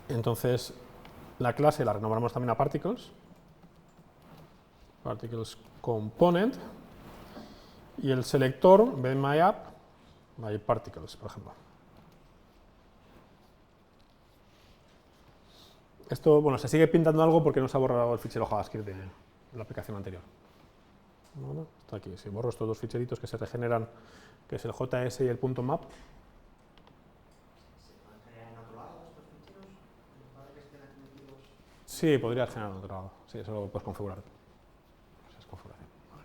entonces la clase la renombramos también a particles component, y el selector, en vez de myApp, myParticles, por ejemplo. Esto, se sigue pintando algo porque no se ha borrado el fichero JavaScript de la aplicación anterior. ¿Vale? Está aquí. Si borro estos dos ficheritos que se regeneran, que es el JS y el .map. ¿Se pueden generar en otro lado estos ficheros? ¿En lugar de que estén aquí metidos? Sí, podría generar en otro lado. Sí, eso lo puedes configurar. Esa es configuración. Vale.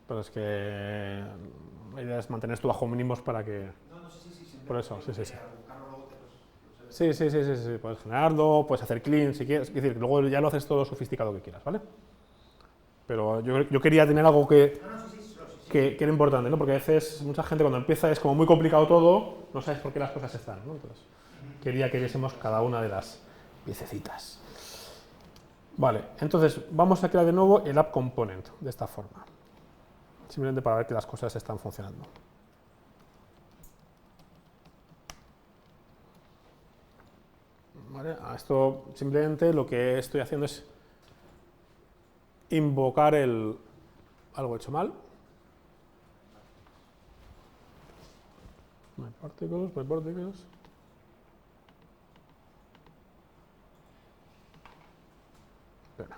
Pero es que la idea es mantener esto bajo mínimos para que... No, sí. Por eso, sí. Sí. Sí, puedes generarlo, puedes hacer clean si quieres, es decir, luego ya lo haces todo lo sofisticado que quieras, ¿vale? Pero yo quería tener algo que era importante, ¿no? Porque a veces mucha gente cuando empieza es como muy complicado todo, no sabes por qué las cosas están, ¿no? Entonces, quería que viésemos cada una de las piececitas. Vale, entonces vamos a crear de nuevo el app component de esta forma, simplemente para ver que las cosas están funcionando. ¿Vale? A esto simplemente lo que estoy haciendo es invocar algo hecho mal. MyParticles. Espera.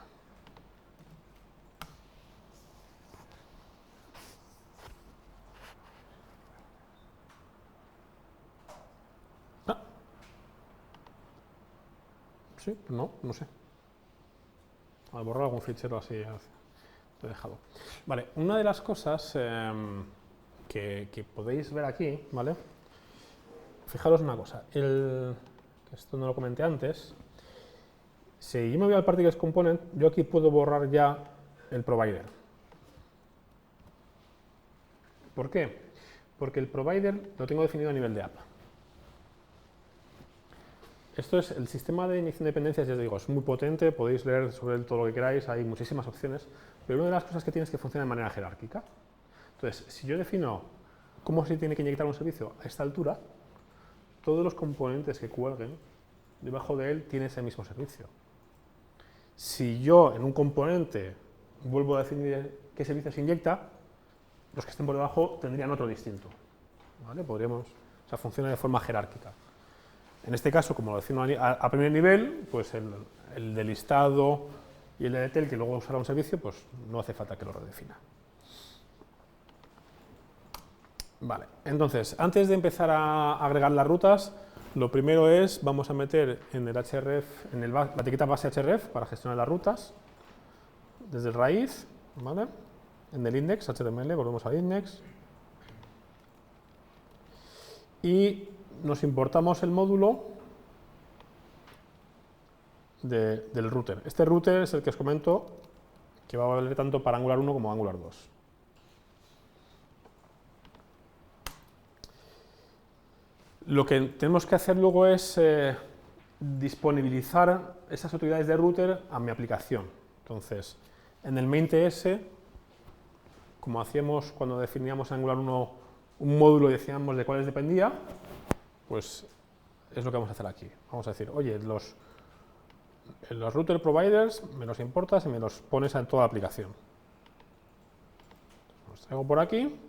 Sí, no sé. Al borrar algún fichero así lo he dejado. Vale, una de las cosas que podéis ver aquí, ¿vale? Fijaros una cosa, que esto no lo comenté antes. Si yo me voy al Particles Component, yo aquí puedo borrar ya el provider. ¿Por qué? Porque el provider lo tengo definido a nivel de app. Esto es el sistema de inyección de dependencias, ya os digo, es muy potente, podéis leer sobre él todo lo que queráis, hay muchísimas opciones, pero una de las cosas que tiene es que funciona de manera jerárquica. Entonces, si yo defino cómo se tiene que inyectar un servicio a esta altura, todos los componentes que cuelguen debajo de él tienen ese mismo servicio. Si yo en un componente vuelvo a definir qué servicio se inyecta, los que estén por debajo tendrían otro distinto. ¿Vale? O sea, funciona de forma jerárquica. En este caso, como lo defino a primer nivel, pues el de listado y el de detail, que luego usará un servicio, pues no hace falta que lo redefina. Vale, entonces, antes de empezar a agregar las rutas, lo primero es, vamos a meter en el href, la etiqueta base href para gestionar las rutas, desde el raíz, ¿vale? En el index, html, volvemos al index, y nos importamos el módulo del router. Este router es el que os comento que va a valer tanto para Angular 1 como Angular 2. Lo que tenemos que hacer luego es disponibilizar esas utilidades de router a mi aplicación. Entonces, en el main.ts, como hacíamos cuando definíamos en Angular 1 un módulo y decíamos de cuáles dependía, pues es lo que vamos a hacer aquí. Vamos a decir, oye, los router providers me los importas y me los pones en toda la aplicación. Los traigo por aquí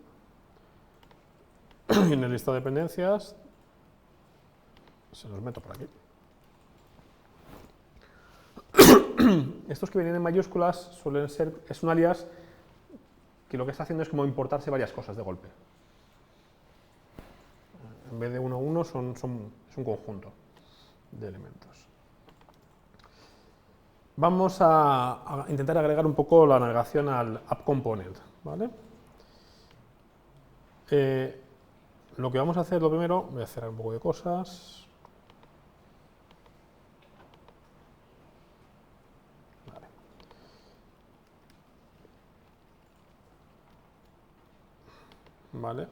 y en el listado de dependencias se los meto por aquí. Estos que vienen en mayúsculas suelen ser, es un alias que lo que está haciendo es como importarse varias cosas de golpe. En vez de uno a uno es un conjunto de elementos. Vamos a intentar agregar un poco la navegación al app component, ¿vale? Lo que vamos a hacer, lo primero, voy a cerrar un poco de cosas. Vale. Vale.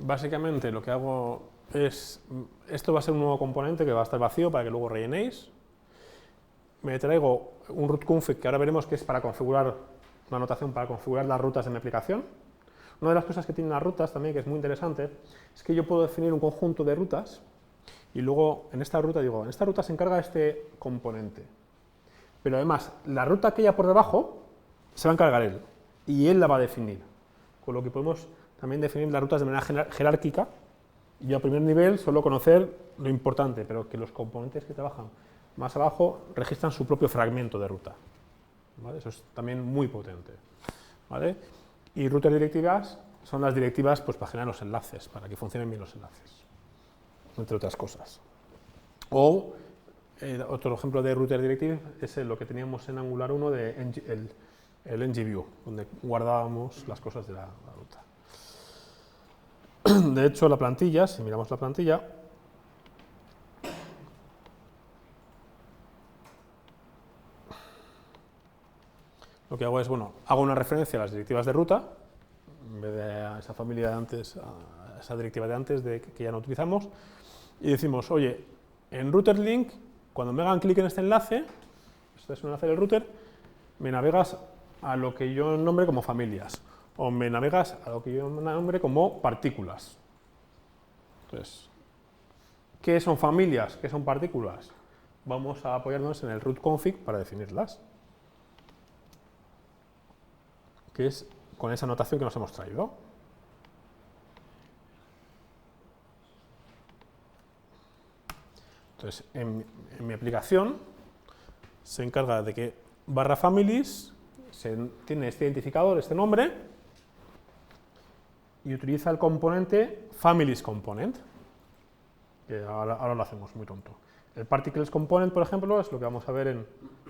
Básicamente lo que hago es, esto va a ser un nuevo componente que va a estar vacío para que luego rellenéis. Me traigo un root config que ahora veremos que es para configurar, una anotación para configurar las rutas de mi aplicación. Una de las cosas que tienen las rutas también, que es muy interesante, es que yo puedo definir un conjunto de rutas y luego en esta ruta digo, en esta ruta se encarga este componente. Pero además, la ruta que haya por debajo se va a encargar él y él la va a definir. Con lo que podemos también definir las rutas de manera jerárquica y a primer nivel solo conocer lo importante, pero que los componentes que trabajan más abajo registran su propio fragmento de ruta. ¿Vale? Eso es también muy potente. ¿Vale? Y rutas directivas son las directivas pues, para generar los enlaces, para que funcionen bien los enlaces, entre otras cosas. O otro ejemplo de router directive es lo que teníamos en Angular 1 de el ngView, donde guardábamos las cosas de la ruta. De hecho, la plantilla, si miramos la plantilla, lo que hago es, bueno, hago una referencia a las directivas de ruta, en vez de a esa familia de antes, a esa directiva de antes que ya no utilizamos, y decimos, oye, en router link, cuando me hagan clic en este enlace, este es un enlace del router, me navegas a lo que yo nombre como familias, o me navegas a lo que yo nombre como partículas. Entonces, ¿qué son familias? ¿Qué son partículas? Vamos a apoyarnos en el root config para definirlas, que es con esa notación que nos hemos traído. Entonces, en mi aplicación se encarga de que barra families tiene este identificador, este nombre, y utiliza el componente families component, que ahora lo hacemos muy tonto. El particles component, por ejemplo, es lo que vamos a ver en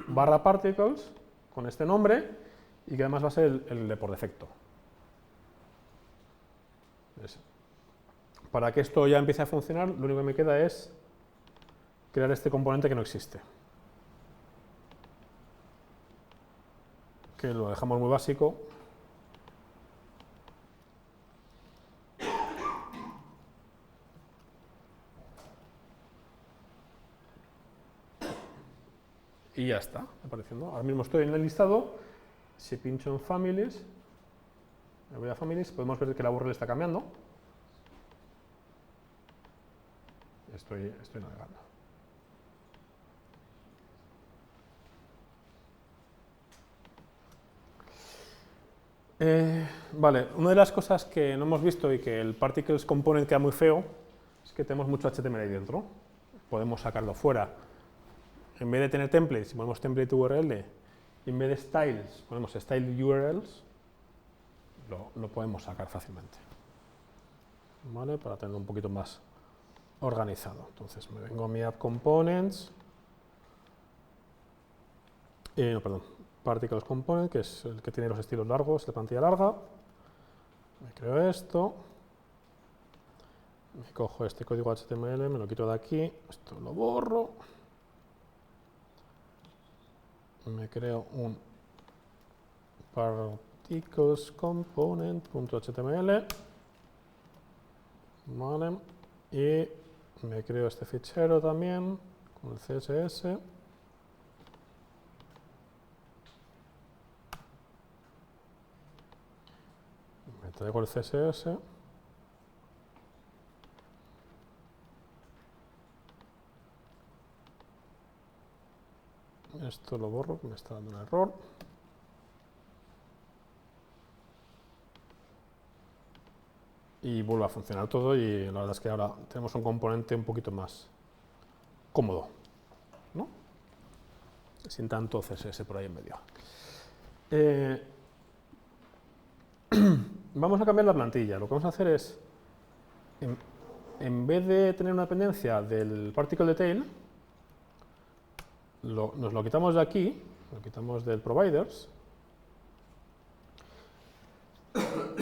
barra particles, con este nombre, y que además va a ser el de por defecto. Entonces, para que esto ya empiece a funcionar, lo único que me queda es crear este componente que no existe. Que lo dejamos muy básico. y ya está apareciendo. Ahora mismo estoy en el listado, si pincho en Families, me voy a Families, podemos ver que la URL está cambiando. Estoy navegando. Vale, una de las cosas que no hemos visto y que el Particles Component queda muy feo es que tenemos mucho HTML ahí dentro. Podemos sacarlo fuera. En vez de tener templates, si ponemos template URL, y en vez de styles, ponemos style URLs, lo podemos sacar fácilmente. ¿Vale? Para tenerlo un poquito más organizado. Entonces me vengo a mi App Components. No, perdón. Particles Component, que es el que tiene los estilos largos, la plantilla larga. Me creo esto. Me cojo este código HTML, me lo quito de aquí. Esto lo borro. Me creo un Particles Component.html. Vale. Y me creo este fichero también con el CSS. Me traigo el CSS. Esto lo borro, que me está dando un error. Y vuelve a funcionar todo y la verdad es que ahora tenemos un componente un poquito más cómodo, ¿no? Sin tanto CSS por ahí en medio. Vamos a cambiar la plantilla. Lo que vamos a hacer es, en vez de tener una dependencia del particle detail, nos lo quitamos de aquí, lo quitamos del providers,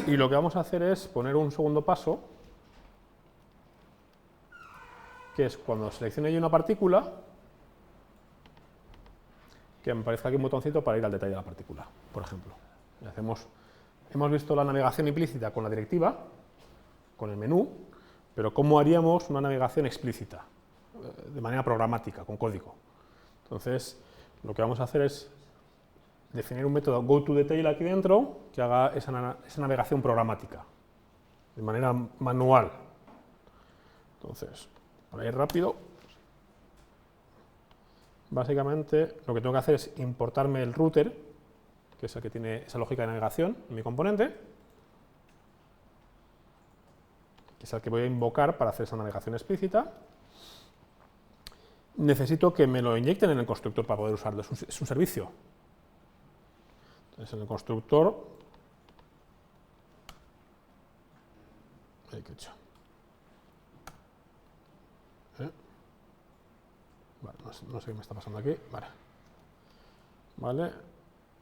y lo que vamos a hacer es poner un segundo paso, que es cuando seleccione yo una partícula, que me aparezca aquí un botoncito para ir al detalle de la partícula, por ejemplo. Y hemos visto la navegación implícita con la directiva, con el menú, pero ¿cómo haríamos una navegación explícita? De manera programática, con código. Entonces, lo que vamos a hacer es definir un método goToDetail aquí dentro que haga esa navegación programática, de manera manual. Entonces, para ir rápido, básicamente lo que tengo que hacer es importarme el router, que es el que tiene esa lógica de navegación en mi componente, que es el que voy a invocar para hacer esa navegación explícita. Necesito que me lo inyecten en el constructor para poder usarlo, es un servicio. Entonces en el constructor, ¿qué he hecho? Vale, no sé qué me está pasando aquí. Vale.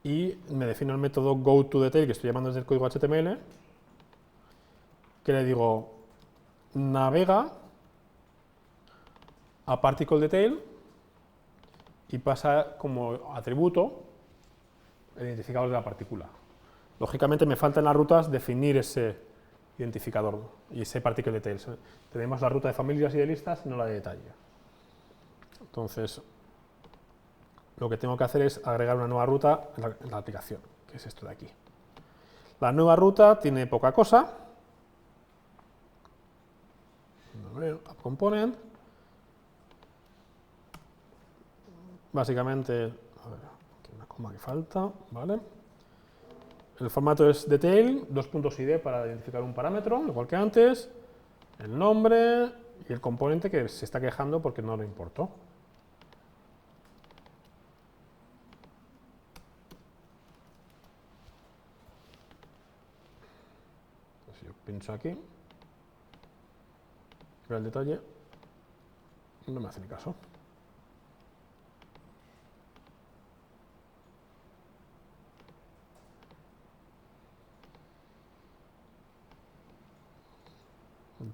Y me defino el método goToDetail que estoy llamando desde el código HTML, que le digo navega a particle detail y pasa como atributo el identificador de la partícula. Lógicamente me falta en las rutas definir ese identificador y ese particle detail. Tenemos la ruta de familias y de listas, no la de detalle. Entonces, lo que tengo que hacer es agregar una nueva ruta en la aplicación, que es esto de aquí. La nueva ruta tiene poca cosa. App Component. Básicamente, a ver, aquí una coma que falta, ¿vale? El formato es detail, .id para identificar un parámetro, igual que antes, el nombre y el componente que se está quejando porque no lo importó. Entonces yo pincho aquí, veo el detalle, no me hace ni caso.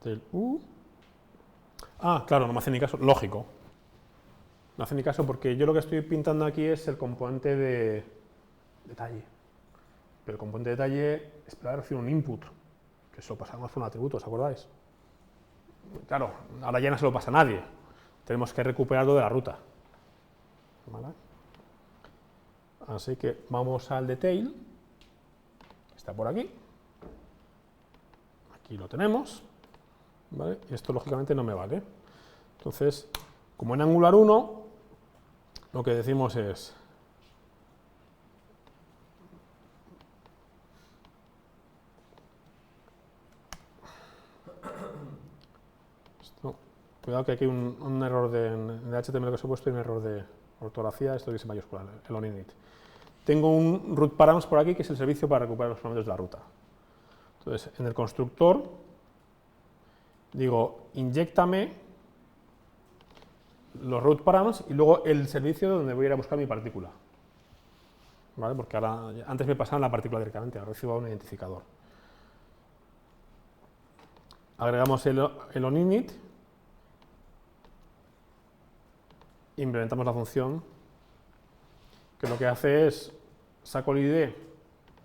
Del claro, no me hace ni caso, lógico. No hace ni caso porque yo lo que estoy pintando aquí es el componente de detalle. Pero el componente de detalle espera recibir un input, que se lo pasamos por un atributo, ¿os acordáis? Claro, ahora ya no se lo pasa a nadie. Tenemos que recuperarlo de la ruta. ¿Vale? Así que vamos al detail. Está por aquí. Aquí lo tenemos. ¿Vale? Esto lógicamente no me vale. Entonces, como en Angular 1, lo que decimos es esto, cuidado que aquí hay un error en el HTML que os he puesto y un error de ortografía, esto dice mayúscula, el onInit. Tengo un root params por aquí que es el servicio para recuperar los parámetros de la ruta. Entonces, en el constructor digo, inyéctame los root params y luego el servicio donde voy a ir a buscar mi partícula. ¿Vale? Porque ahora, antes me pasaban la partícula directamente, ahora recibo un identificador. Agregamos el onInit, implementamos la función que lo que hace es saco el ID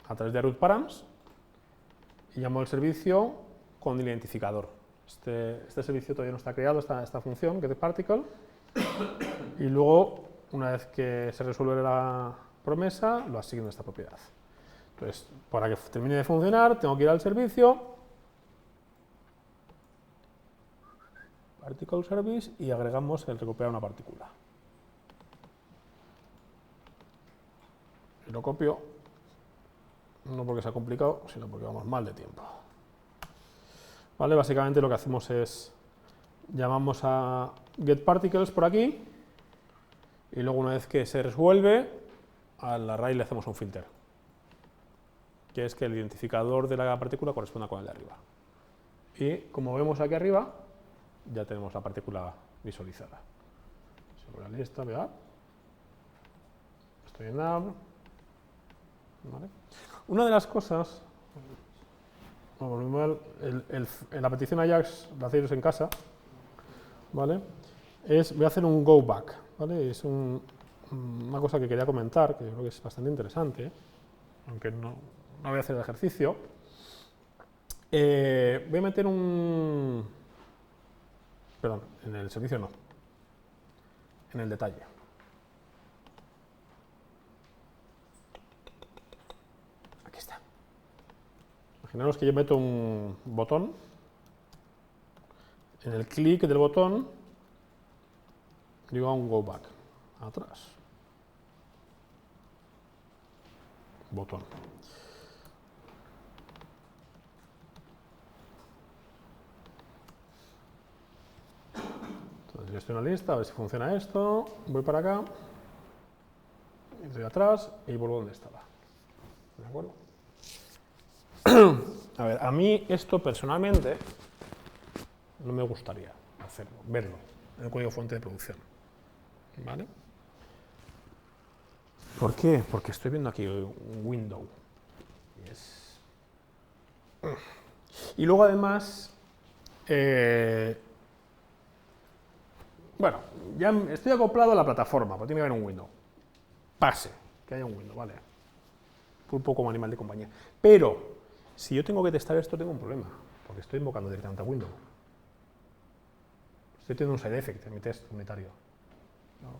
a través de root params y llamo el servicio con el identificador. Este servicio todavía no está creado, esta función getParticle, y luego, una vez que se resuelve la promesa, lo asigno a esta propiedad. Entonces, para que termine de funcionar, tengo que ir al servicio, particle service, y agregamos el recuperar una partícula. Y lo copio, no porque sea complicado, sino porque vamos mal de tiempo. ¿Vale? Básicamente lo que hacemos es, llamamos a getParticles por aquí, y luego una vez que se resuelve, al array le hacemos un filter, que es que el identificador de la partícula corresponda con el de arriba. Y como vemos aquí arriba, ya tenemos la partícula visualizada. Sobre la lista, ¿verdad? Estoy en nav. ¿Vale? Una de las cosas, en la petición Ajax, la hacéis en casa, ¿vale? Voy a hacer un go back, ¿vale? Es una cosa que quería comentar, que yo creo que es bastante interesante, aunque no voy a hacer el ejercicio. Voy a meter perdón, en el servicio no, en el detalle. Aquí está. Imaginaos que yo meto un botón, en el clic del botón digo a un go back, atrás, botón. Entonces yo estoy en la lista, a ver si funciona esto, voy para acá, y doy atrás y vuelvo donde estaba. ¿De acuerdo? A ver, a mí esto personalmente no me gustaría hacerlo, verlo en el código fuente de producción. ¿Vale? ¿Por qué? Porque estoy viendo aquí un window. Y luego además, bueno, ya estoy acoplado a la plataforma, pero tiene que haber un window. Pase, que haya un window, ¿vale? Un poco como animal de compañía. Pero, si yo tengo que testar esto, tengo un problema, porque estoy invocando directamente a window. Estoy teniendo un side effect en mi test unitario.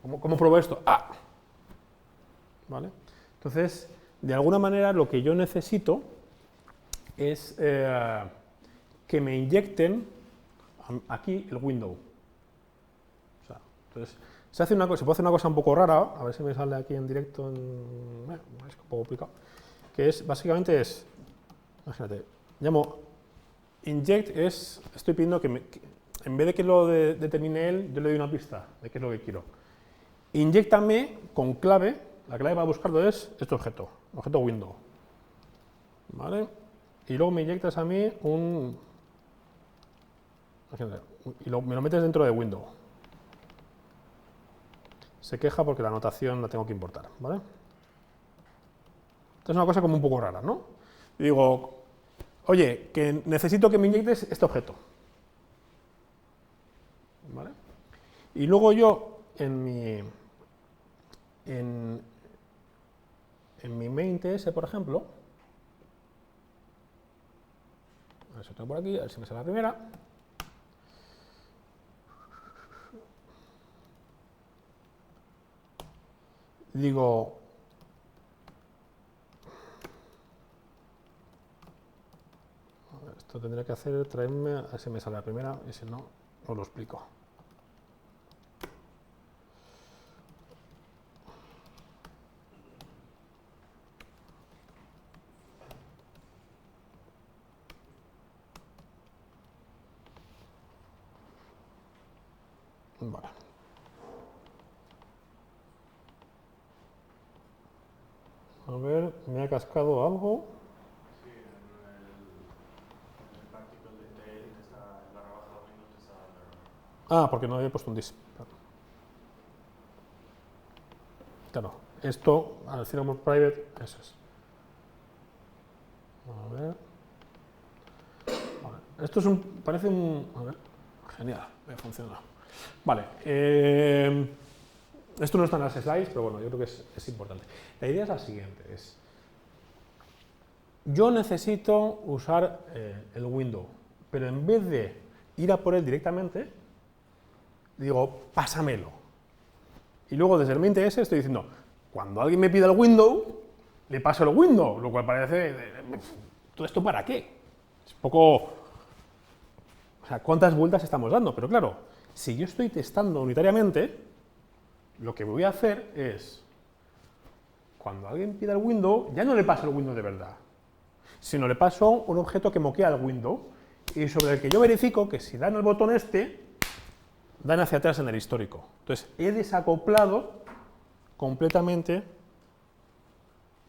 ¿Cómo pruebo esto? ¡Ah! ¿Vale? Entonces, de alguna manera, lo que yo necesito es que me inyecten aquí el window. O sea, entonces, se puede hacer una cosa un poco rara, a ver si me sale aquí en directo, es un poco complicado, que es, básicamente es, imagínate, llamo inject, estoy pidiendo que en vez de que lo determine él, yo le doy una pista de qué es lo que quiero. Inyéctame con clave, la clave para buscarlo es este objeto window. ¿Vale? Y luego me inyectas a mí y me lo metes dentro de window. Se queja porque la anotación la tengo que importar, ¿vale? Entonces es una cosa como un poco rara, ¿no? Y digo, oye, que necesito que me inyectes este objeto. ¿Vale? Y luego yo, en mi main TS, por ejemplo, a ver si lo tengo por aquí, a ver si me sale la primera. Digo, esto tendría que hacer, traerme, a ver si me sale la primera, y si no, os lo explico. Vale. A ver, me ha cascado algo. Sí, en el particle detail que está en barra baja Windows te está dando error. Ah, porque no había puesto un dis. Claro, esto al decir como private, eso es. A ver. Vale. Esto es parece un. A ver, genial, me funciona. Vale. Esto no está en las slides, pero bueno, yo creo que es importante. La idea es la siguiente: yo necesito usar el window, pero en vez de ir a por él directamente, digo, pásamelo. Y luego desde el main TS estoy diciendo, cuando alguien me pida el window, le paso el window, lo cual parece, ¿todo esto para qué? Es poco, o sea, ¿cuántas vueltas estamos dando? Pero claro, si yo estoy testando unitariamente, lo que voy a hacer es, cuando alguien pida el window, ya no le paso el window de verdad, sino le paso un objeto que moquea el window y sobre el que yo verifico que si dan el botón dan hacia atrás en el histórico. Entonces, he desacoplado completamente,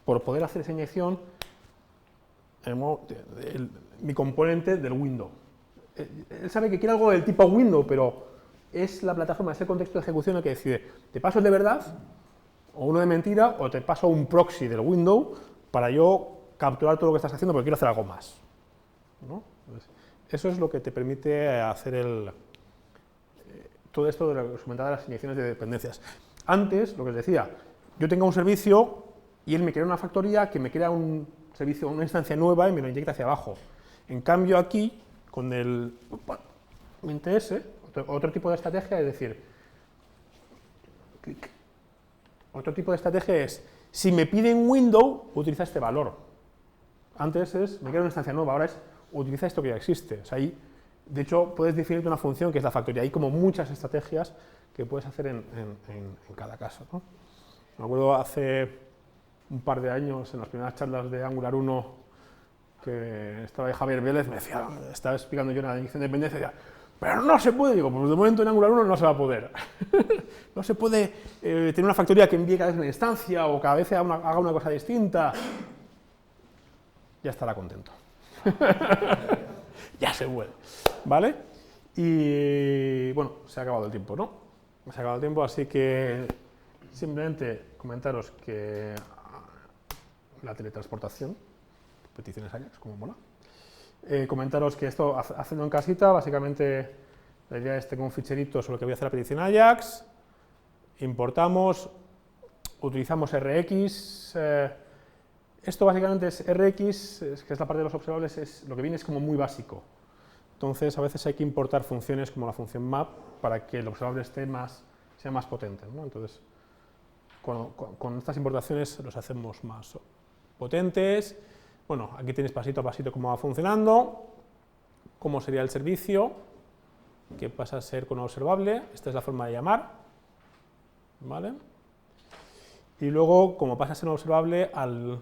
por poder hacer esa inyección, mi componente del window. Él sabe que quiere algo del tipo window, pero es la plataforma, es el contexto de ejecución el que decide, ¿te paso el de verdad, o uno de mentira, o te paso un proxy del window para yo capturar todo lo que estás haciendo porque quiero hacer algo más? ¿No? Entonces, eso es lo que te permite hacer todo esto de las inyecciones de dependencias. Antes, lo que os decía, yo tengo un servicio y él me crea una factoría que me crea un servicio, una instancia nueva y me lo inyecta hacia abajo. En cambio aquí, con el MinTS, otro tipo de estrategia es decir, otro tipo de estrategia es, si me piden window, utiliza este valor. Antes me crea una instancia nueva, ahora es, utiliza esto que ya existe. O sea, ahí, de hecho, puedes definirte una función que es la factoría. Hay como muchas estrategias que puedes hacer en cada caso, ¿no? Me acuerdo hace un par de años, en las primeras charlas de Angular 1, que estaba ahí Javier Vélez, me decía, estaba explicando yo una inyección de dependencia, y decía, pero no se puede. Digo, pues de momento en Angular 1 no se va a poder. No se puede tener una factoría que envíe cada vez una instancia o cada vez haga una cosa distinta. Ya estará contento. Ya se puede, ¿vale? Y bueno, se ha acabado el tiempo, ¿no? Se ha acabado el tiempo, así que simplemente comentaros que la teletransportación, peticiones Ajax, como mola. Comentaros que esto, haciendo en casita, básicamente la idea es tengo un ficherito sobre el que voy a hacer la petición Ajax, importamos, utilizamos RX. Esto básicamente es RX, que es la parte de los observables, lo que viene es como muy básico. Entonces a veces hay que importar funciones como la función map para que el observable sea más potente, ¿no? Entonces con estas importaciones los hacemos más potentes. Bueno, aquí tenéis pasito a pasito cómo va funcionando, cómo sería el servicio, que pasa a ser con un observable. Esta es la forma de llamar, ¿vale? Y luego, como pasa a ser un observable, al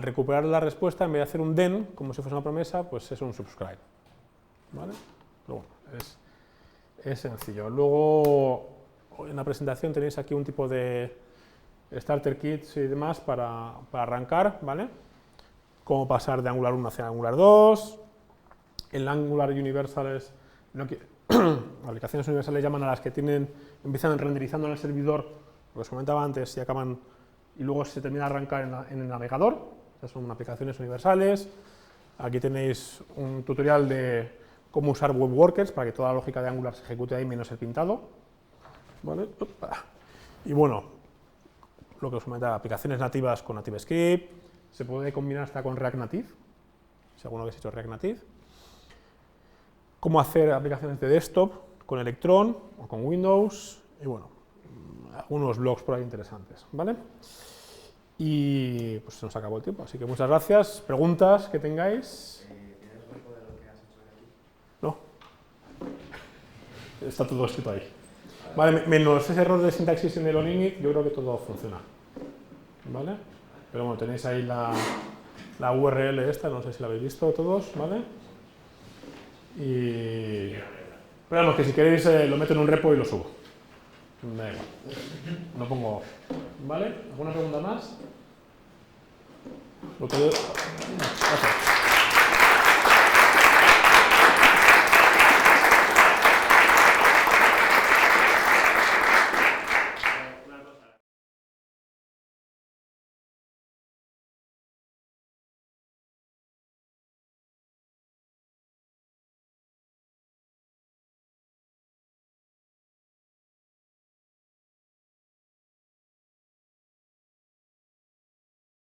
recuperar la respuesta, en vez de hacer un den, como si fuese una promesa, pues es un subscribe, ¿vale? Pero bueno, es sencillo. Luego, en la presentación tenéis aquí un tipo de starter kits y demás para arrancar, ¿vale? Cómo pasar de Angular 1 hacia Angular 2. El Angular Universal es lo que aplicaciones universales llaman a las que empiezan renderizando en el servidor, lo que os comentaba antes, y acaban y luego se termina de arrancar en el navegador. Estas son aplicaciones universales. Aquí tenéis un tutorial de cómo usar web workers para que toda la lógica de Angular se ejecute ahí menos el pintado, ¿vale? Y bueno, lo que os comentaba, aplicaciones nativas con NativeScript, se puede combinar hasta con React Native, si alguno habéis hecho React Native. Cómo hacer aplicaciones de desktop con Electron o con Windows, y bueno, algunos blogs por ahí interesantes, ¿vale? Y pues se nos acabó el tiempo, así que muchas gracias. ¿Preguntas que tengáis? ¿Tienes repo de lo que has hecho aquí? No. Está todo escrito ahí. Vale, menos ese error de sintaxis en el ONINIC, yo creo que todo funciona. ¿Vale? Pero bueno, tenéis ahí la URL esta, no sé si la habéis visto todos, ¿vale? Y... Pero vamos, que si queréis lo meto en un repo y lo subo. Me da igual. No pongo... ¿Vale? ¿Alguna pregunta más? Gracias.